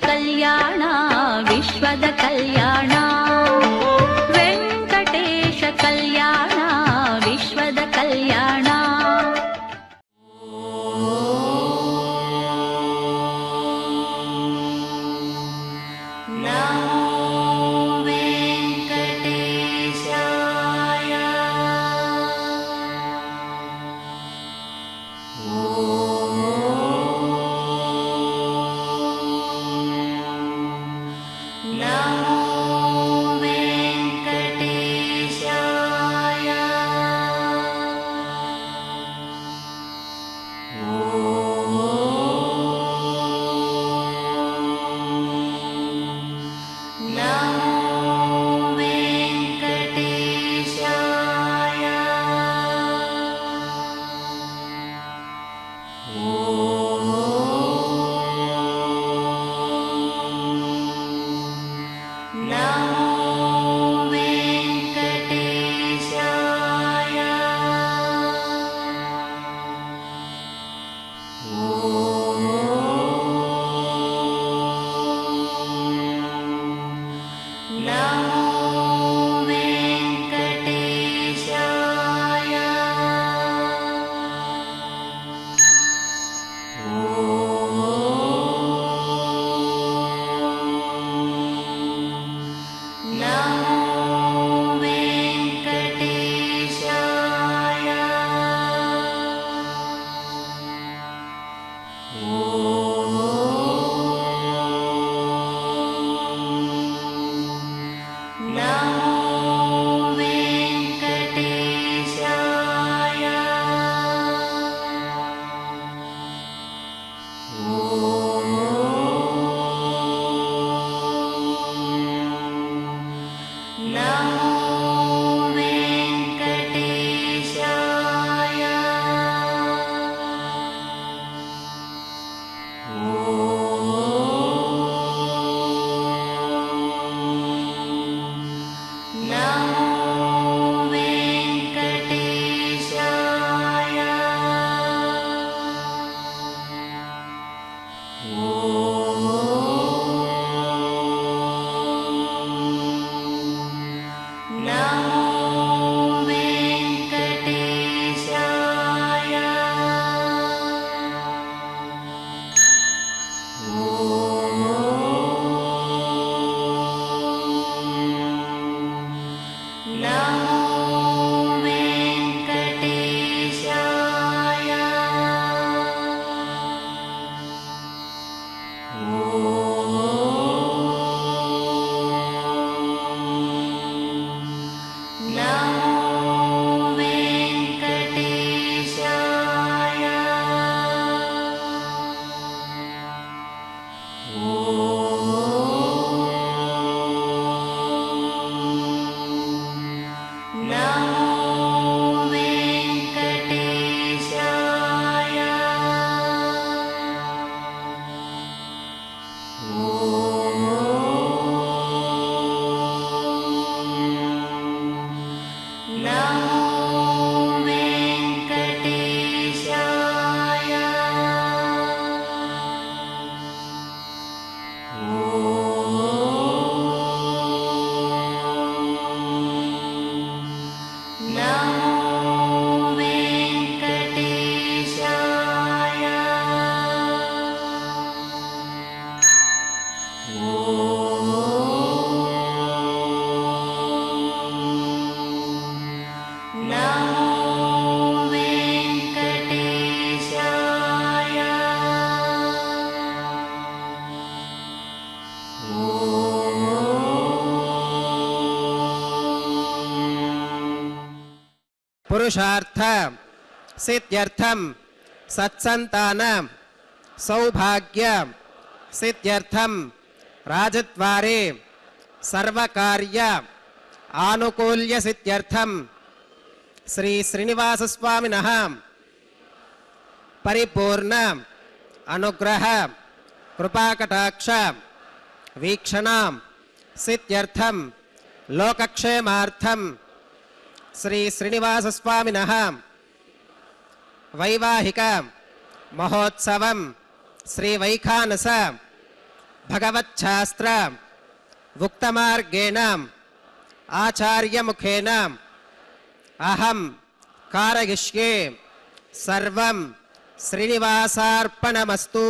ಕಲ್ಯಾಣ ವಿಶ್ವದ ಕಲ್ಯಾಣ ವೆಂಕಟೇಶ ಕಲ್ಯಾಣ ವಿಶ್ವದ ಕಲ್ಯಾಣ. पुरुषार्थ सिद्ध्यर्थम सत्संतान सौभाग्य सिद्ध्यर्थम राजद्वारे सर्वकार्य आनुकूल्य सिद्ध्यर्थम श्री श्रीनिवास स्वामिनः परिपूर्ण अनुग्रह कृपाकटाक्ष वीक्षण सिद्ध्यर्थम लोकक्षेमार्थम श्री श्रीनिवास स्वामिनः वैवाहिक महोत्सवं श्री वैखानस भगवच्छास्त्र उक्तमार्गेण आचार्यमुखेन अहं कारयिष्ये सर्वं श्रीनिवासार्पणमस्तु।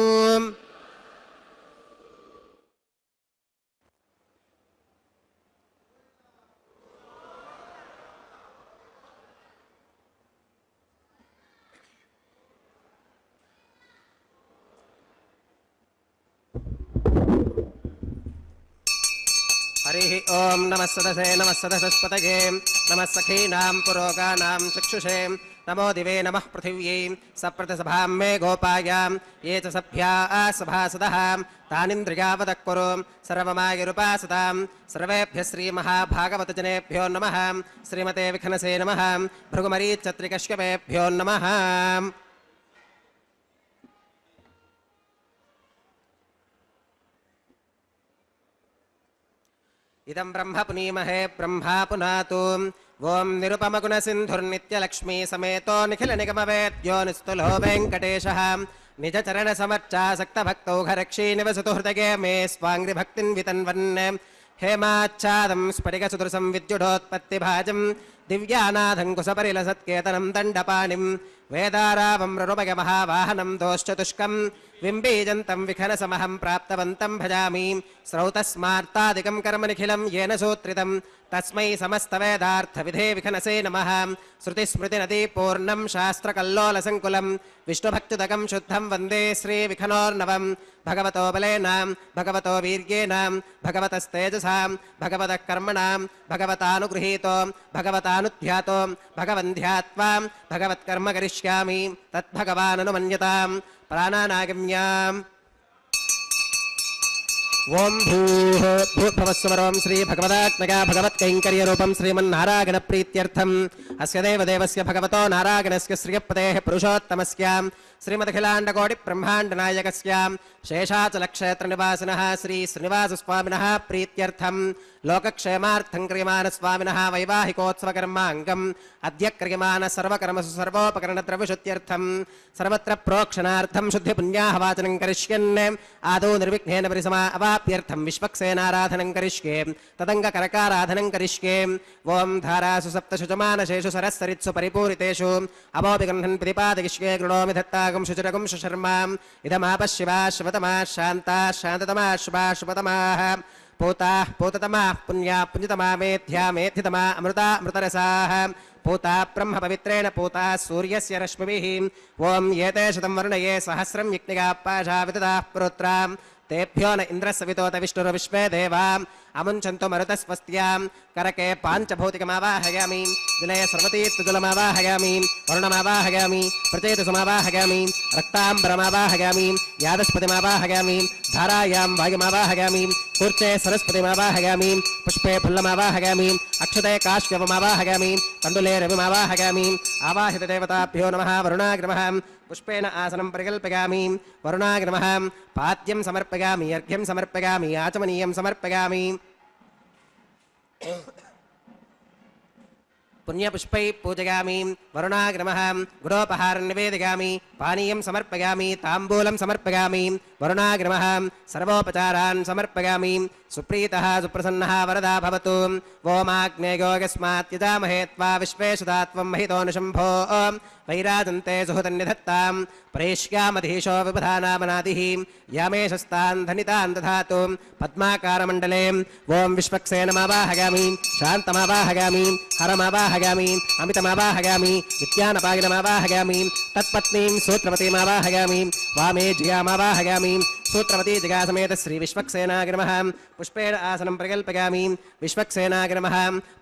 हरिः ओं नमः सदसे नमः सदसस्पतये नमः सखीनां पुरोगानां चक्षुषे नमो दिवे नमः पृथिव्यै सप्रतिसभां मे गोपायां ये च सभ्याः सभासदः तानिन्द्रियावदः कुरु सर्वमायुरुपासतां सर्वेभ्यः श्रीमहाभागवतजनेभ्यो नमः श्रीमते विखनसे नमः भृगुमरीचत्रिकश्यपेभ्यो नमः। इदं ब्रह्म पुनीमहे ब्रह्मा पुनातु ओं निरुपमगुणसिन्धुर्नित्यलक्ष्मी समेतो निखिलनिगमवेद्यो निस्तुलो वेङ्कटेशः निजचरणसमर्चासक्तभक्तौघरक्षी निवसतु हृदये मे स्वाङ्घ्रिभक्तिं वितन्वन् हेमाच्छादं स्फटिकसुदृशं विद्युडोत्पत्तिभाजं दिव्यानाथं कुशपरिलसत्केतनं दण्डपाणिं वेदारावं रुरुमयमहावाहनं दोश्चतुष्कं विम्बीजन्तं विखनसमहं प्राप्तवन्तं भजामि स्रौतस्मार्तादिकं कर्म निखिलं येन सूत्रितं तस्मै समस्तवेदार्थविधे विखनसे नमः। श्रुतिस्मृतिनदीपूर्णं शास्त्रकल्लोलसङ्कुलं विष्णुभक्त्युदकं शुद्धं वन्दे श्रीविखनोर्नवं भगवतो बलेन भगवतो वीर्येण भगवतस्तेजसां भगवतः कर्मणां भगवतानुगृहीतो भगवतानुध्यातो भगवन्ध्यात्वा भगवत्कर्म करिष्यामि तद्भगवाननुमन्यतां प्राणानागम्याम्। ओं भूः भूर्भुवस्सुवरों श्री भगवदात्मका भगवत्कैङ्कर्यरूपं श्रीमन्नारायणप्रीत्यर्थम् अस्य देवदेवस्य भगवतो नारायणस्य श्रियपतेः पुरुषोत्तमस्य श्रीमदखिलाण्डकोटिब्रह्माण्डनायकस्य शेषाचलक्षेत्रनिवासिनः श्री श्रीनिवासस्वामिनः प्रीत्यर्थम् लोकक्षेमार्थं क्रियमाणस्वामिनः वैवाहिकोत्सवकर्माङ्गम् अद्य क्रियमाण सर्वकर्मसु सर्वोपकरणद्रव्यशुद्ध्यर्थं सर्वत्र प्रोक्षणार्थं शुद्धिपुण्याहवाचनं करिष्यन् आदौ निर्विघ्नेन परिसमा अवाप्यर्थं विश्वक्सेनाराधनं करिष्ये तदङ्गकरकाराधनं करिष्ये। ओं धारासु सप्तशुचमानशेषु सरस्सरित्सु परिपूरितेषु अवोपि गृह्णन् प्रतिपादयिष्ये गृणोमि दत्तागं शुचिरगं शुशर्माम् इदमापः शिवा शिवतमा शान्ता शान्ततमा शुभा शुभतमाः पूताः पूततमाः पुण्या पुण्यतमा मेध्या मेध्यतमा अमृता अमृतरसाः पूता ब्रह्म पवित्रेण पूता सूर्यस्य रश्मिभिः। ओं एते शतं वर्णये सहस्रं यज्ञिकाः पाशा विदधाः पुरुत्रां तेभ्यो न इन्द्रस्सवितोत विष्णुर्विश्वे देवाम् अमुञ्चन्तु मरुतस्वस्त्यां करके पाञ्चभौतिकमावाहयामि जले सर्वतीर्थजलमावाहयामि वरुणमावाहयामि प्रचेतसमावाहयामि रक्ताम्बरमावाहयामि यादस्पतिमावाहयामि धारायां वायुमावाहयामि कूर्चे सरस्वतीमावाहयामि पुष्पे फुल्लमावाहयामि अक्षते काश्यपमावाहयामि तण्डुले रविमावाहयामि आवाहितदेवताभ्यो नमः वरुणाग्रमः पुष्पेण आसनं परिकल्पयामि वरुणाग्रमः पाद्यं समर्पयामि अर्घ्यं समर्पयामि आचमनीयं समर्पयामि पुण्यपुष्पै पूजयामि वरुणाग्रमः गुडोपहारं निवेदयामि पानीयं समर्पयामि ताम्बूलं समर्पयामि वरुणाग्रमः सर्वोपचारान् समर्पयामि सुप्रीतः सुप्रसन्नः वरदा भवतु। ओमाग्नेयो यस्मात् यजामहे त्वा विश्वेशदात्वं महितोऽनुशम्भो वैराजन्ते सुहृदन्निधत्तां प्रेष्यामधीशो विबधानामनादिः यामेशस्तान् धनितान् दधातु पद्माकारमण्डले। ओं विश्वक्सेनमावाहयामि शान्तमावाहयामि हरमावाहयामि अमितमावाहयामि विद्यानपायनमावाहयामि तत्पत्नीं सूत्रवतीमावाहयामि वामे जियामावाहयामि सूत्रवती जिगासमेत श्री विश्वक्सेनाग्रमः पुष्पेण आसनं प्रकल्पयामि विश्वक्सेनाग्रमः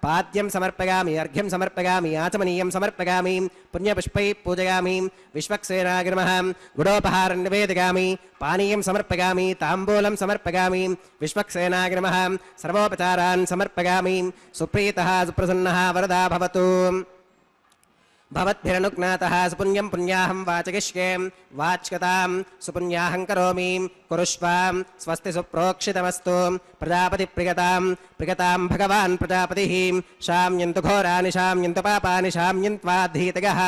पाद्यं समर्पयामि अर्घ्यं समर्पयामि आचमनीयं समर्पयामि पुण्यपुष्पैः पूजयामि विश्वक्सेनाग्रमः गुडोपहारं निवेदयामि पानीयं समर्पयामि ताम्बूलं समर्पयामि विश्वक्सेनाग्रमः सर्वोपचारान् समर्पयामि सुप्रीतः सुप्रसन्नः वरदा भवतु। भवद्भिरनुज्ञातः सुपुण्यं पुण्याहं वाचयिष्ये वाच्यतां सुपुण्याहं करोमि कुरुष्व स्वस्ति सुप्रोक्षितमस्तु प्रजापतिप्रियतां प्रियतां भगवान् प्रजापतिः शाम्यन्तु घोराणि शाम्यन्तु पापानि शाम्यन्त्वाधीतगः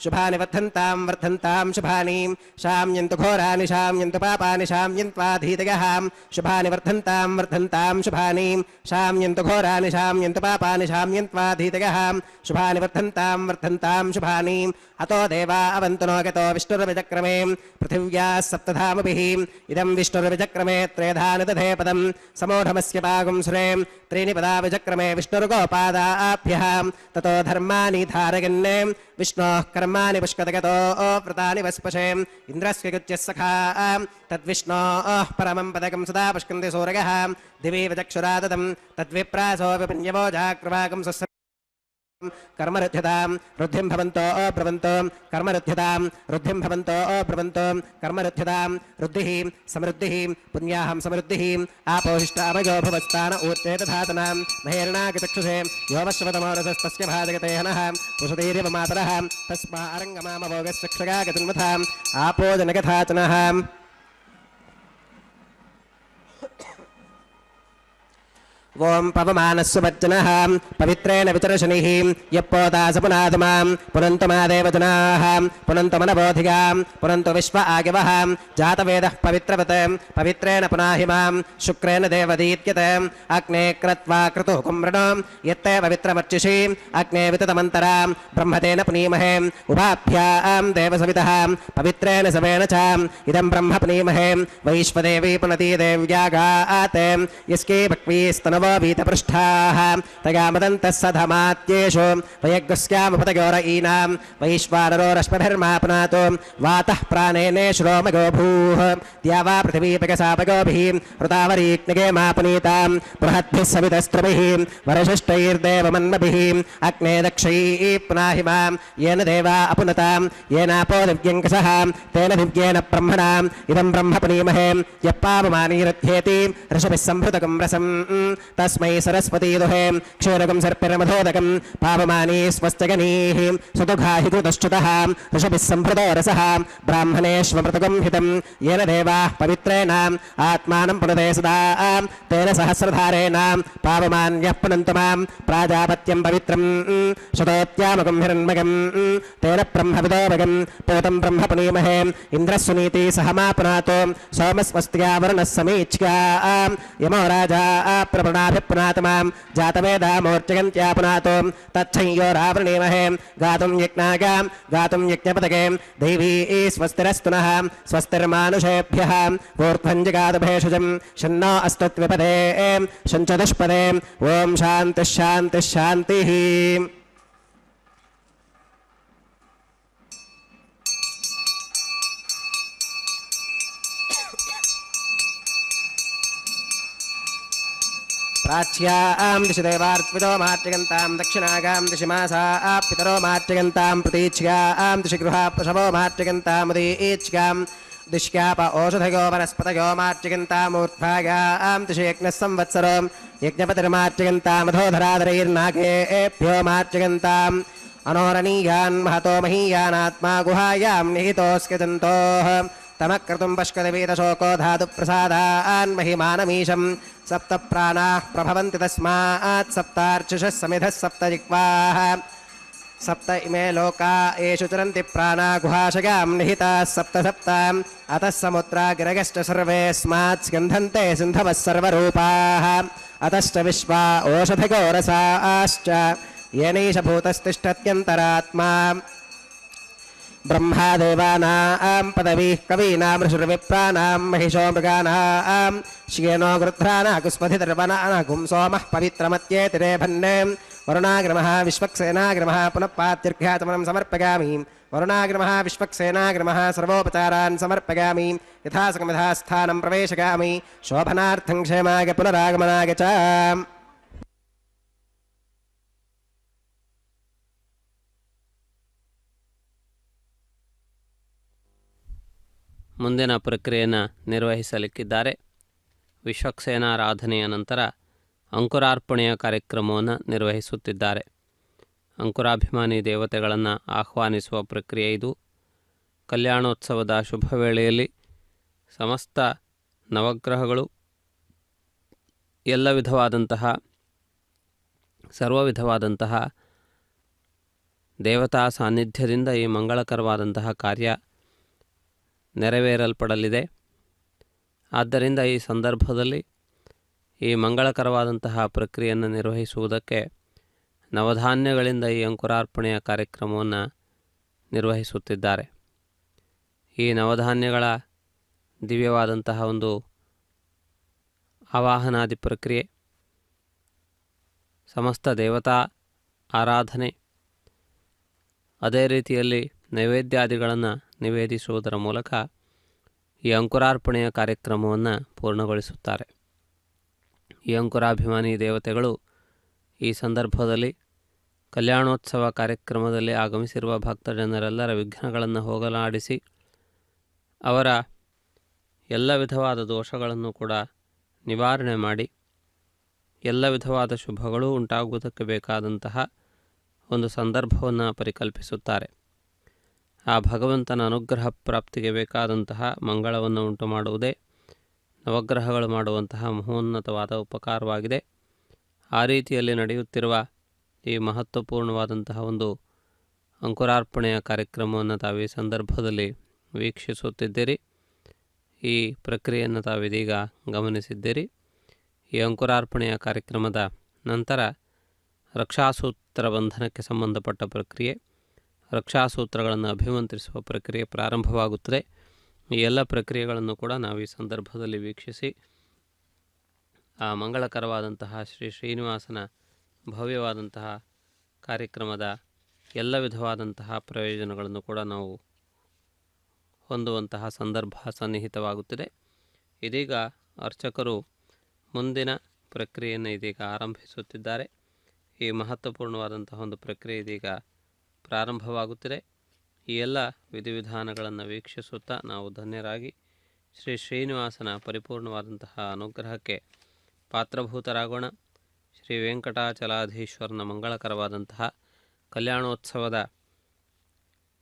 शुभानि वर्धन्तां शुभानि शाम्यन्तु घोराणि शाम्यन्तु पापानि शाम्यन्त्वाधीतगः शुभानि वर्धन्तां शुभानि शाम्यन्तु घोराणि शाम्यन्तु पापानि शाम्यन्त्वाधीतगः शुभानि वर्धन्तां शुभानि अतो देवा अवन्तु नो गतो विष्णुर्विचक्रमे पृथिव्याः सप्तधामभिः इदं विष्णुर्विचक्रमे त्रेधानि दधे पदं समोढमस्य पागुंसुरे त्रीणि पदा विचक्रमे विष्णुर्गोपादाभ्यः ततो धर्माणि धारयन् विष्णोः कर्माणि पुष्कतगतो व्रतानि वस्पशे इन्द्रस्य गुच्यः सखा तद्विष्णोः परमं पदकं सदा पुष्कन्ति सूरयः दिवि विचक्षुरादतं तद्विप्रासो विपन्यवो जाक्रवाकं स्वस्य कर्मरुध्यतां रुद्धिं भवन्तो ब्रवन्तो कर्मरुध्यतां रुद्धिं भवन्तो ब्रवन्तो कर्मरुध्यतां रुद्धिः समृद्धिः पुण्याहं समृद्धिः आपोहिष्टामयो भवस्तान ऊर्जे तथातनां महेर्णागचक्षुषे योवश्वतमोरसस्तस्य भाजगते हनः पुषतीरिव मातरः तस्मा अरङ्गमामभोगश्चक्षगागतिन्वथाम् आपोजनगथाचनः ओं पवमानस्वज्जनः पवित्रेण विचर्षणिः यप्पोदासपुनादमां पुनन्तु मादेवजनाः पुनन्तु मनबोधिगां पुनन्तु विश्व आगिवः जातवेदः पवित्रवत् पवित्रेण पुनाहिमां शुक्रेण देवदीत्यत अग्ने क्रत्वा क्रतुः कुम्रणो यत्ते पवित्रमर्चिषि अग्ने विततमन्तरां ब्रह्मतेन पुनीमहे उभाभ्यां देवसवितः पवित्रेण सवेन च इदं ब्रह्म पुनीमहे वैश्वदेवी पुनती देव्यागाते यस्के भक्वीस्तनव वीतपृष्ठाः तगामदन्तः सधमात्येषु वयग्स्यामपतगौरईनां वैश्वानरो रश्मिभिर्मापनातो वातः प्राणेने श्रोमगो भूः द्यावा पृथिवीपकसापगोभिः हृतावरीक्निगे मापनीतां बृहद्भिः सवितस्त्रभिः वरशिष्टैर्देवमन्मभिः अग्ने दक्षैः पुनाहिमां येन देवा अपुनतां येनापो दिव्यङ्कसः तेन दिव्येन ब्रह्मणाम् इदं ब्रह्म पुनीमहे यप्पावमानीरथ्येति ऋषभिः सम्भृतकं रसम् तस्मै सरस्वती दुहे क्षीरकं सर्पिरमधोदकं पावमानी स्वस्त्यगनीः सुदुघाहि कृतश्च्युतः ऋषभिः सम्भृतो रसः ब्राह्मणेष्वमृतकं हितं येन देवाः पवित्रेण आत्मानं पुनते सदा तेन सहस्रधारेण पावमान्यः पुनन्तु मां प्राजापत्यं पवित्रं शतोत्यामकं हिरण्मकं तेन ब्रह्मविदोमकं पूतं ब्रह्म पुनीमहे इन्द्रस्वनीति सह मा पुनातो सोमस्वस्त्या वरुणः समीच्य यमो राजा प्रपणाभिपुनातमां जातवेदामोर्चयन्त्या पुनातो तच्छंयो रावृणीमहे गातुं यज्ञागां गातुं यज्ञपदके देवी स्वस्तिरस्तु नः स्वस्तिर्मानुषेभ्यः ऊर्ध्वं जगादभेषजं शन्नो अस्तुत्विपदे शञ्चदुष्पदे ॐ शान्तिः शान्तिः शान्तिः। प्राच्यां दिशि देवार्पितो मार्चयन्तां दक्षिणागां दिशि मासाः पितरो मार्चयन्तां प्रतीच्यां दिशि गृहा पशवो मार्चयन्तामुदीच्यां दिश्याप ओषधयो वनस्पतयो मार्चयन्तामूर्ध्वागां दिशि यज्ञः संवत्सरो यज्ञपतिर्मार्चयन्तामधोधराधरैर्नागेभ्यो मार्चयन्ताम् अनोरणीयान् महतो महीयानात्मा गुहायां निहितोऽस्ति जन्तोः तमक्रतुं पश्कदवीतशोको धातुप्रसादान् महिमानमीशं सप्त प्राणाः प्रभवन्ति तस्मात् सप्तार्चिषः समिधः सप्त जिह्वाः सप्त इमे लोका येषु चरन्ति प्राणा गुहाशयां निहिताः सप्त सप्त अतः समुद्रा गिरगश्च सर्वेऽस्मात् स्कन्धन्ते सिन्धवः सर्वरूपाः अतश्च विश्वा ओषधगोरसाश्च येनैष भूतस्तिष्ठत्यन्तरात्मा ब्रह्मादेवानां पदवीः कवीनां ऋषिर्विप्राणां महिषो मृगाणां श्येनो गृध्रानाकुस्मधिर्वनानागुं सोमः पवित्रमत्येतिरेभन्ने वरुणाग्रमः विश्वक्सेनाग्रमः पुनः पात्यर्घ्याचमनं समर्पयामि वरुणाग्रमः विश्वक्सेनाग्रमः सर्वोपचारान् समर्पयामि यथासकमिधास्थानं प्रवेशयामि शोभनार्थं क्षेमाय पुनरागमनाय च। ಮುಂದಿನ ಪ್ರಕ್ರಿಯೆಯನ್ನು ನಿರ್ವಹಿಸಲಿಕ್ಕಿದ್ದಾರೆ. ವಿಶ್ವಕ್ಸೇನಾರಾಧನೆಯ ನಂತರ ಅಂಕುರಾರ್ಪಣೆಯ ಕಾರ್ಯಕ್ರಮವನ್ನು ನಿರ್ವಹಿಸುತ್ತಿದ್ದಾರೆ. ಅಂಕುರಾಭಿಮಾನಿ ದೇವತೆಗಳನ್ನು ಆಹ್ವಾನಿಸುವ ಪ್ರಕ್ರಿಯೆ ಇದು. ಕಲ್ಯಾಣೋತ್ಸವದ ಶುಭ ವೇಳೆಯಲ್ಲಿ ಸಮಸ್ತ ನವಗ್ರಹಗಳು ಸರ್ವ ವಿಧವಾದಂತಹ ದೇವತಾ ಸಾನ್ನಿಧ್ಯದಿಂದ ಈ ಮಂಗಳಕರವಾದಂತಹ ಕಾರ್ಯ ನೆರವೇರಲ್ಪಡಲಿದೆ. ಆದ್ದರಿಂದ ಈ ಸಂದರ್ಭದಲ್ಲಿ ಈ ಮಂಗಳಕರವಾದಂತಹ ಪ್ರಕ್ರಿಯೆಯನ್ನು ನಿರ್ವಹಿಸುವುದಕ್ಕೆ ನವಧಾನ್ಯಗಳಿಂದ ಈ ಅಂಕುರಾರ್ಪಣೆಯ ಕಾರ್ಯಕ್ರಮವನ್ನು ನಿರ್ವಹಿಸುತ್ತಿದ್ದಾರೆ. ಈ ನವಧಾನ್ಯಗಳ ದಿವ್ಯವಾದಂತಹ ಒಂದು ಆವಾಹನಾದಿ ಪ್ರಕ್ರಿಯೆ, ಸಮಸ್ತ ದೇವತಾ ಆರಾಧನೆ, ಅದೇ ರೀತಿಯಲ್ಲಿ ನೈವೇದ್ಯಾದಿಗಳನ್ನು ನಿವೇದಿಸುವುದರ ಮೂಲಕ ಈ ಅಂಕುರಾರ್ಪಣೆಯ ಕಾರ್ಯಕ್ರಮವನ್ನು ಪೂರ್ಣಗೊಳಿಸುತ್ತಾರೆ. ಈ ಅಂಕುರಾಭಿಮಾನಿ ದೇವತೆಗಳು ಈ ಸಂದರ್ಭದಲ್ಲಿ ಕಲ್ಯಾಣೋತ್ಸವ ಕಾರ್ಯಕ್ರಮದಲ್ಲಿ ಆಗಮಿಸಿರುವ ಭಕ್ತಜನರೆಲ್ಲರ ವಿಘ್ನಗಳನ್ನು ಹೋಗಲಾಡಿಸಿ ಅವರ ಎಲ್ಲ ವಿಧವಾದ ದೋಷಗಳನ್ನು ಕೂಡ ನಿವಾರಣೆ ಮಾಡಿ ಎಲ್ಲ ವಿಧವಾದ ಶುಭಗಳು ಉಂಟಾಗುವುದಕ್ಕೆ ಬೇಕಾದಂತಹ ಒಂದು ಸಂದರ್ಭವನ್ನು ಪರಿಕಲ್ಪಿಸುತ್ತಾರೆ. ಆ ಭಗವಂತನ ಅನುಗ್ರಹ ಪ್ರಾಪ್ತಿಗೆ ಬೇಕಾದಂತಹ ಮಂಗಳವನ್ನು ಉಂಟು ಮಾಡುವುದೇ ನವಗ್ರಹಗಳು ಮಾಡುವಂತಹ ಮಹೋನ್ನತವಾದ ಉಪಕಾರವಾಗಿದೆ. ಆ ರೀತಿಯಲ್ಲಿ ನಡೆಯುತ್ತಿರುವ ಈ ಮಹತ್ವಪೂರ್ಣವಾದಂತಹ ಒಂದು ಅಂಕುರಾರ್ಪಣೆಯ ಕಾರ್ಯಕ್ರಮವನ್ನು ತಾವು ಈ ಸಂದರ್ಭದಲ್ಲಿ ವೀಕ್ಷಿಸುತ್ತಿದ್ದೀರಿ. ಈ ಪ್ರಕ್ರಿಯೆಯನ್ನು ತಾವಿದೀಗ ಗಮನಿಸಿದ್ದೀರಿ. ಈ ಅಂಕುರಾರ್ಪಣೆಯ ಕಾರ್ಯಕ್ರಮದ ನಂತರ ರಕ್ಷಾಸೂತ್ರ ಬಂಧನಕ್ಕೆ ಸಂಬಂಧಪಟ್ಟ ಪ್ರಕ್ರಿಯೆ, ರಕ್ಷಾಸೂತ್ರಗಳನ್ನು ಅಭಿಮಂತ್ರಿಸುವ ಪ್ರಕ್ರಿಯೆ ಪ್ರಾರಂಭವಾಗುತ್ತದೆ. ಈ ಎಲ್ಲ ಪ್ರಕ್ರಿಯೆಗಳನ್ನು ಕೂಡ ನಾವು ಈ ಸಂದರ್ಭದಲ್ಲಿ ವೀಕ್ಷಿಸಿ ಆ ಮಂಗಳಕರವಾದಂತಹ ಶ್ರೀ ಶ್ರೀನಿವಾಸನ ಭವ್ಯವಾದಂತಹ ಕಾರ್ಯಕ್ರಮದ ಎಲ್ಲ ವಿಧವಾದಂತಹ ಪ್ರಯೋಜನಗಳನ್ನು ಕೂಡ ನಾವು ಹೊಂದುವಂತಹ ಸಂದರ್ಭ ಸನ್ನಿಹಿತವಾಗುತ್ತಿದೆ. ಇದೀಗ ಅರ್ಚಕರು ಮುಂದಿನ ಪ್ರಕ್ರಿಯೆಯನ್ನು ಇದೀಗ ಆರಂಭಿಸುತ್ತಿದ್ದಾರೆ. ಈ ಮಹತ್ವಪೂರ್ಣವಾದಂತಹ ಒಂದು ಪ್ರಕ್ರಿಯೆ ಇದೀಗ ಪ್ರಾರಂಭವಾಗುತ್ತಿದೆ. ಈ ಎಲ್ಲ ವಿಧಿವಿಧಾನಗಳನ್ನು ವೀಕ್ಷಿಸುತ್ತಾ ನಾವು ಧನ್ಯರಾಗಿ ಶ್ರೀ ಶ್ರೀನಿವಾಸನ ಪರಿಪೂರ್ಣವಾದಂತಹ ಅನುಗ್ರಹಕ್ಕೆ ಪಾತ್ರಭೂತರಾಗೋಣ. ಶ್ರೀ ವೆಂಕಟಾಚಲಾಧೀಶ್ವರನ ಮಂಗಳಕರವಾದಂತಹ ಕಲ್ಯಾಣೋತ್ಸವದ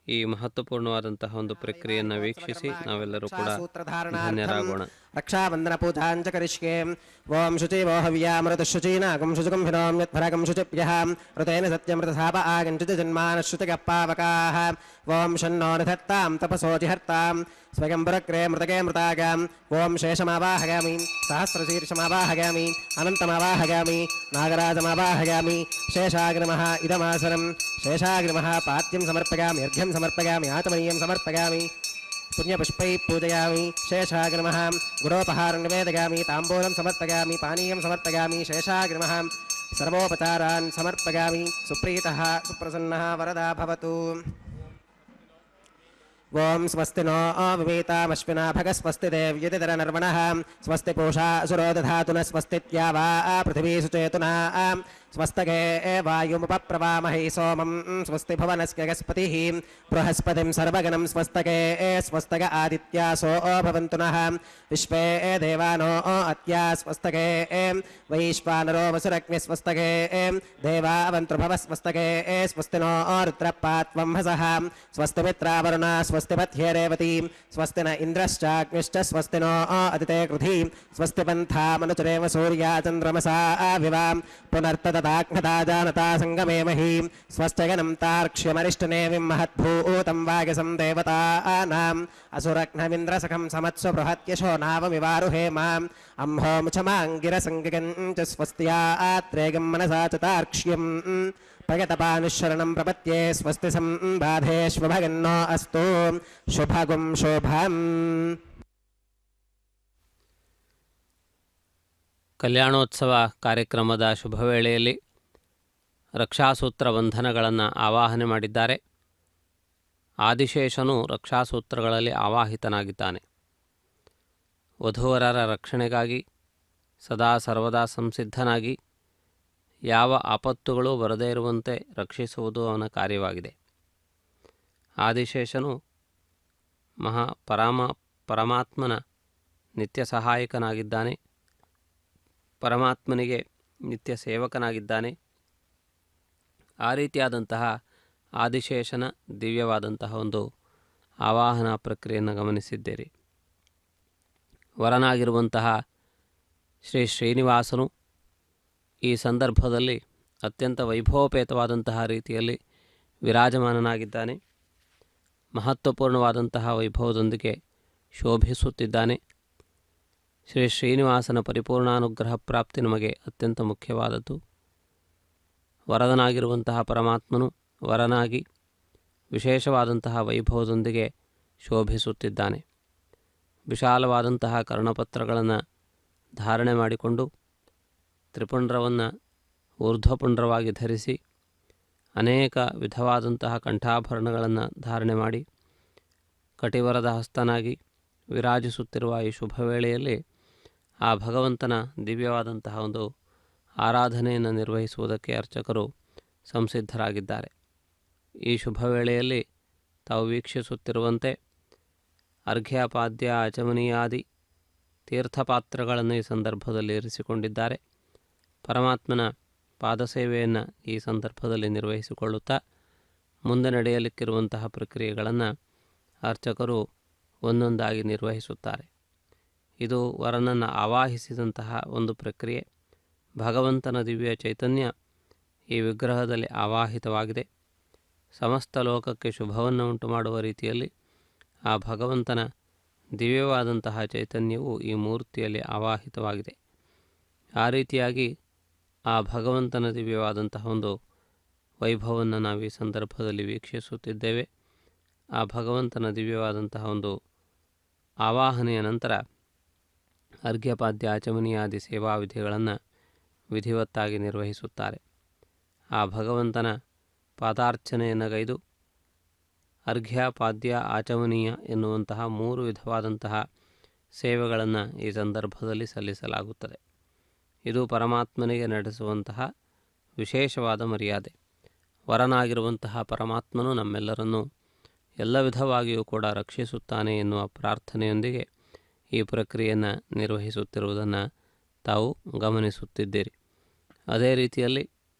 ಈ ಮಹತ್ವಪೂರ್ಣವಾದಂತಹ ಒಂದು ಪ್ರಕ್ರಿಯೆಯನ್ನು ವೀಕ್ಷಿಸಿ ನಾವೆಲ್ಲರೂ ಕೂಡ ಧನ್ಯರಾಗೋಣ. ರಕ್ಷಾಬಂಧನ ಪೂಜಾಂಚ ಕರಿಷ್ಯೆ. ಓಂ ಶುಚಿ ವೋ ಹವ್ಯಾಮೃತ ಶುಚೀನಾಗಂ ಶುಚುಕಂ ಹಿನೋಮ್ಯತ್ಫಲಕಂ ಶುಚಿಭ್ಯಃ ಋತೇನ ಸತ್ಯಮೃತಸಾಪ ಆಗಂಚುಚ ಜನ್ಮಾನಶ್ರುತಗಃ ಪಾವಕಾಃ. ಓಂ ಶನ್ನೋ ನಿಧತ್ತಾಂ ತಪಸೋಜಿಹರ್ತಾಂ ಸ್ವಯಂಬರಕ್ರೇ ಮೃತಕೆ ಮೃತಾಗಾಂ. ಓಂ ಶೇಷಮಾವಾಹಯಾಮಿ, ಸಹಸ್ರಶೀರ್ಷಮಾವಾಹಯಾಮಿ, ಅನಂತಮಾವಾಹಯಾಮಿ, ನಾಗರಾಜಮಾವಾಹಯಾಮಿ. ಶೇಷಾಗ್ರಮಃ ಇದಮಾಸನಂ. ಶೇಷಾಗ್ರಮಃ ಪಾದ್ಯಂ ಸಮರ್ಪಯಾಮಿ, ಅರ್ಘ್ಯಂ ಸಮರ್ಪಯಾಮಿ, ಆಚಮನೀಯಂ ಸಮರ್ಪಯಾಮಿ, पुण्यपुष्पैः पूजयामि. शेषाग्रमः गुरोपहारं निवेदयामि, ताम्बूलं समर्पयामि, पानीयं समर्पयामि. शेषाग्रमः सर्वोपचारान् समर्पयामि. सुप्रीतः सुप्रसन्नः वरदा भवतु. ओम स्वस्ति नो विवेतामश्विना भगः स्वस्ति देव्यतिधरनर्वणः स्वस्ति पूषा असुरो दधातु न स्वस्तित्यावा पृथिवी सुचेतुना स्वस्तके वायुमुपप्रवामहे सोमं स्वस्ति भुवनस्य गस्पतिः बृहस्पतिं सर्वगणं स्वस्तके स्वस्तक आदित्यासो भवन्तु नः विश्वे देवानो अत्या स्वस्तके वैश्वानरो वसुरग्नि स्वस्तके देवावन्तृभवः स्वस्तके स्वस्ति नो रुद्रपात्वं हसः स्वस्ति मित्रावरुणा स्वस्ति पथ्ये रेवती स्वस्ति न इन्द्रश्चाग्निश्च स्वस्ति नो अदिते कृधि स्वस्ति पन्था मनुचरेव सूर्या चन्द्रमसा विवा पुनर्तदाग्नता जानता संगमे मही स्वस्त्यगनं तार्क्ष्यमरिष्टनेविं महद्भूतं वागसं देवतानाम् असुरघ्नमिन्द्रसखं समत्स्व बृहत्यशो नावमिवारुहेमाम् अम्होमुचमाङ्गिरसङ्गिगं च स्वस्त्यात्रेगं मनसा च तार्क्ष्यम् प्रगतपानुशरणं प्रपत्ये स्वस्ति संबाधेष्वभगन्नो अस्तु शुभगुं ಶುಭಂ. ಕಲ್ಯಾಣೋತ್ಸವ ಕಾರ್ಯಕ್ರಮದ ಶುಭ ವೇಳೆಯಲ್ಲಿ ರಕ್ಷಾಸೂತ್ರ ಬಂಧನಗಳನ್ನು ಆವಾಹನೆ ಮಾಡಿದ್ದಾರೆ. ಆದಿಶೇಷನು ರಕ್ಷಾಸೂತ್ರಗಳಲ್ಲಿ ಆವಾಹಿತನಾಗಿದ್ದಾನೆ. ವಧೂವರರ ರಕ್ಷಣೆಗಾಗಿ ಸದಾ ಸರ್ವದಾ ಸಂಸಿದ್ಧನಾಗಿ ಯಾವ ಆಪತ್ತುಗಳು ಬರದೇ ಇರುವಂತೆ ರಕ್ಷಿಸುವುದು ಅವನ ಕಾರ್ಯವಾಗಿದೆ. ಆದಿಶೇಷನು ಪರಮಾತ್ಮನ ನಿತ್ಯ ಸಹಾಯಕನಾಗಿದ್ದಾನೆ. ಪರಮಾತ್ಮನಿಗೆ ನಿತ್ಯ ಸೇವಕನಾಗಿದ್ದಾನೆ. ಆ ರೀತಿಯಾದಂತಹ ಆದಿಶೇಷನ ದಿವ್ಯವಾದಂತಹ ಒಂದು ಆವಾಹನ ಪ್ರಕ್ರಿಯೆಯನ್ನು ಗಮನಿಸಿದ್ದೀರಿ. ವರನಾಗಿರುವಂತಹ ಶ್ರೀ ಶ್ರೀನಿವಾಸನು ಈ ಸಂದರ್ಭದಲ್ಲಿ ಅತ್ಯಂತ ವೈಭವೋಪೇತವಾದಂತಹ ರೀತಿಯಲ್ಲಿ ವಿರಾಜಮಾನನಾಗಿದ್ದಾನೆ. ಮಹತ್ವಪೂರ್ಣವಾದಂತಹ ವೈಭವದೊಂದಿಗೆ ಶೋಭಿಸುತ್ತಿದ್ದಾನೆ. ಶ್ರೀ ಶ್ರೀನಿವಾಸನ ಪರಿಪೂರ್ಣಾನುಗ್ರಹ ಪ್ರಾಪ್ತಿ ನಮಗೆ ಅತ್ಯಂತ ಮುಖ್ಯವಾದದ್ದು. ವರದನಾಗಿರುವಂತಹ ಪರಮಾತ್ಮನು ವರನಾಗಿ ವಿಶೇಷವಾದಂತಹ ವೈಭವದೊಂದಿಗೆ ಶೋಭಿಸುತ್ತಿದ್ದಾನೆ. ವಿಶಾಲವಾದಂತಹ ಕರ್ಣಪತ್ರಗಳನ್ನು ಧಾರಣೆ ಮಾಡಿಕೊಂಡು ತ್ರಿಪುಂಡ್ರವನ್ನು ಊರ್ಧ್ವಪುಂಡ್ರವಾಗಿ ಧರಿಸಿ ಅನೇಕ ವಿಧವಾದಂತಹ ಕಂಠಾಭರಣಗಳನ್ನು ಧಾರಣೆ ಮಾಡಿ ಕಟಿವರದ ಹಸ್ತನಾಗಿ ವಿರಾಜಿಸುತ್ತಿರುವ ಈ ಶುಭ ವೇಳೆಯಲ್ಲಿ ಆ ಭಗವಂತನ ದಿವ್ಯವಾದಂತಹ ಒಂದು ಆರಾಧನೆಯನ್ನು ನಿರ್ವಹಿಸುವುದಕ್ಕೆ ಅರ್ಚಕರು ಸಂಸಿದ್ಧರಾಗಿದ್ದಾರೆ. ಈ ಶುಭ ವೇಳೆಯಲ್ಲಿ ತಾವು ವೀಕ್ಷಿಸುತ್ತಿರುವಂತೆ ಅರ್ಘ್ಯಪಾದ್ಯ ಆಚಮನೀಯಾದಿ ತೀರ್ಥಪಾತ್ರಗಳನ್ನು ಈ ಸಂದರ್ಭದಲ್ಲಿ ಇರಿಸಿಕೊಂಡಿದ್ದಾರೆ. ಪರಮಾತ್ಮನ ಪಾದಸೇವೆಯನ್ನು ಈ ಸಂದರ್ಭದಲ್ಲಿ ನಿರ್ವಹಿಸಿಕೊಳ್ಳುತ್ತಾ ಮುಂದೆ ನಡೆಯಲಿಕ್ಕಿರುವಂತಹ ಪ್ರಕ್ರಿಯೆಗಳನ್ನು ಅರ್ಚಕರು ಒಂದೊಂದಾಗಿ ನಿರ್ವಹಿಸುತ್ತಾರೆ. ಇದು ವರನನ್ನು ಆವಾಹಿಸಿದಂತಹ ಒಂದು ಪ್ರಕ್ರಿಯೆ. ಭಗವಂತನ ದಿವ್ಯ ಚೈತನ್ಯ ಈ ವಿಗ್ರಹದಲ್ಲಿ ಆವಾಹಿತವಾಗಿದೆ. ಸಮಸ್ತ ಲೋಕಕ್ಕೆ ಶುಭವನ್ನು ಉಂಟು ಮಾಡುವ ರೀತಿಯಲ್ಲಿ ಆ ಭಗವಂತನ ದಿವ್ಯವಾದಂತಹ ಚೈತನ್ಯವು ಈ ಮೂರ್ತಿಯಲ್ಲಿ ಆವಾಹಿತವಾಗಿದೆ. ಆ ರೀತಿಯಾಗಿ ಆ ಭಗವಂತನ ದಿವ್ಯವಾದಂತಹ ಒಂದು ವೈಭವವನ್ನು ನಾವು ಈ ಸಂದರ್ಭದಲ್ಲಿ ವೀಕ್ಷಿಸುತ್ತಿದ್ದೇವೆ. ಆ ಭಗವಂತನ ದಿವ್ಯವಾದಂತಹ ಒಂದು ಆವಾಹನೆಯ ನಂತರ ಅರ್ಘ್ಯಪಾದ್ಯ ಆಚಮನೀಯಾದಿ ಸೇವಾ ವಿಧಿಗಳನ್ನು ವಿಧಿವತ್ತಾಗಿ ನಿರ್ವಹಿಸುತ್ತಾರೆ. ಆ ಭಗವಂತನ ಪಾದಾರ್ಚನೆಯನ್ನು ಗೈದು ಅರ್ಘ್ಯ ಪಾದ್ಯ ಆಚಮನೀಯ ಎನ್ನುವಂತಹ 3 ವಿಧವಾದಂತಹ ಸೇವೆಗಳನ್ನು ಈ ಸಂದರ್ಭದಲ್ಲಿ ಸಲ್ಲಿಸಲಾಗುತ್ತದೆ. ಇದು ಪರಮಾತ್ಮನಿಗೆ ನಡೆಸುವಂತಹ ವಿಶೇಷವಾದ ಮರ್ಯಾದೆ. ವರನಾಗಿರುವಂತಹ ಪರಮಾತ್ಮನು ನಮ್ಮೆಲ್ಲರನ್ನೂ ಎಲ್ಲ ವಿಧವಾಗಿಯೂ ಕೂಡ ರಕ್ಷಿಸುತ್ತಾನೆ ಎನ್ನುವ ಪ್ರಾರ್ಥನೆಯೊಂದಿಗೆ ಈ ಪ್ರಕ್ರಿಯೆಯನ್ನು ನಿರ್ವಹಿಸುತ್ತಿರುವುದನ್ನು ತಾವು ಗಮನಿಸುತ್ತಿದ್ದೀರಿ. ಅದೇ ರೀತಿಯಲ್ಲಿ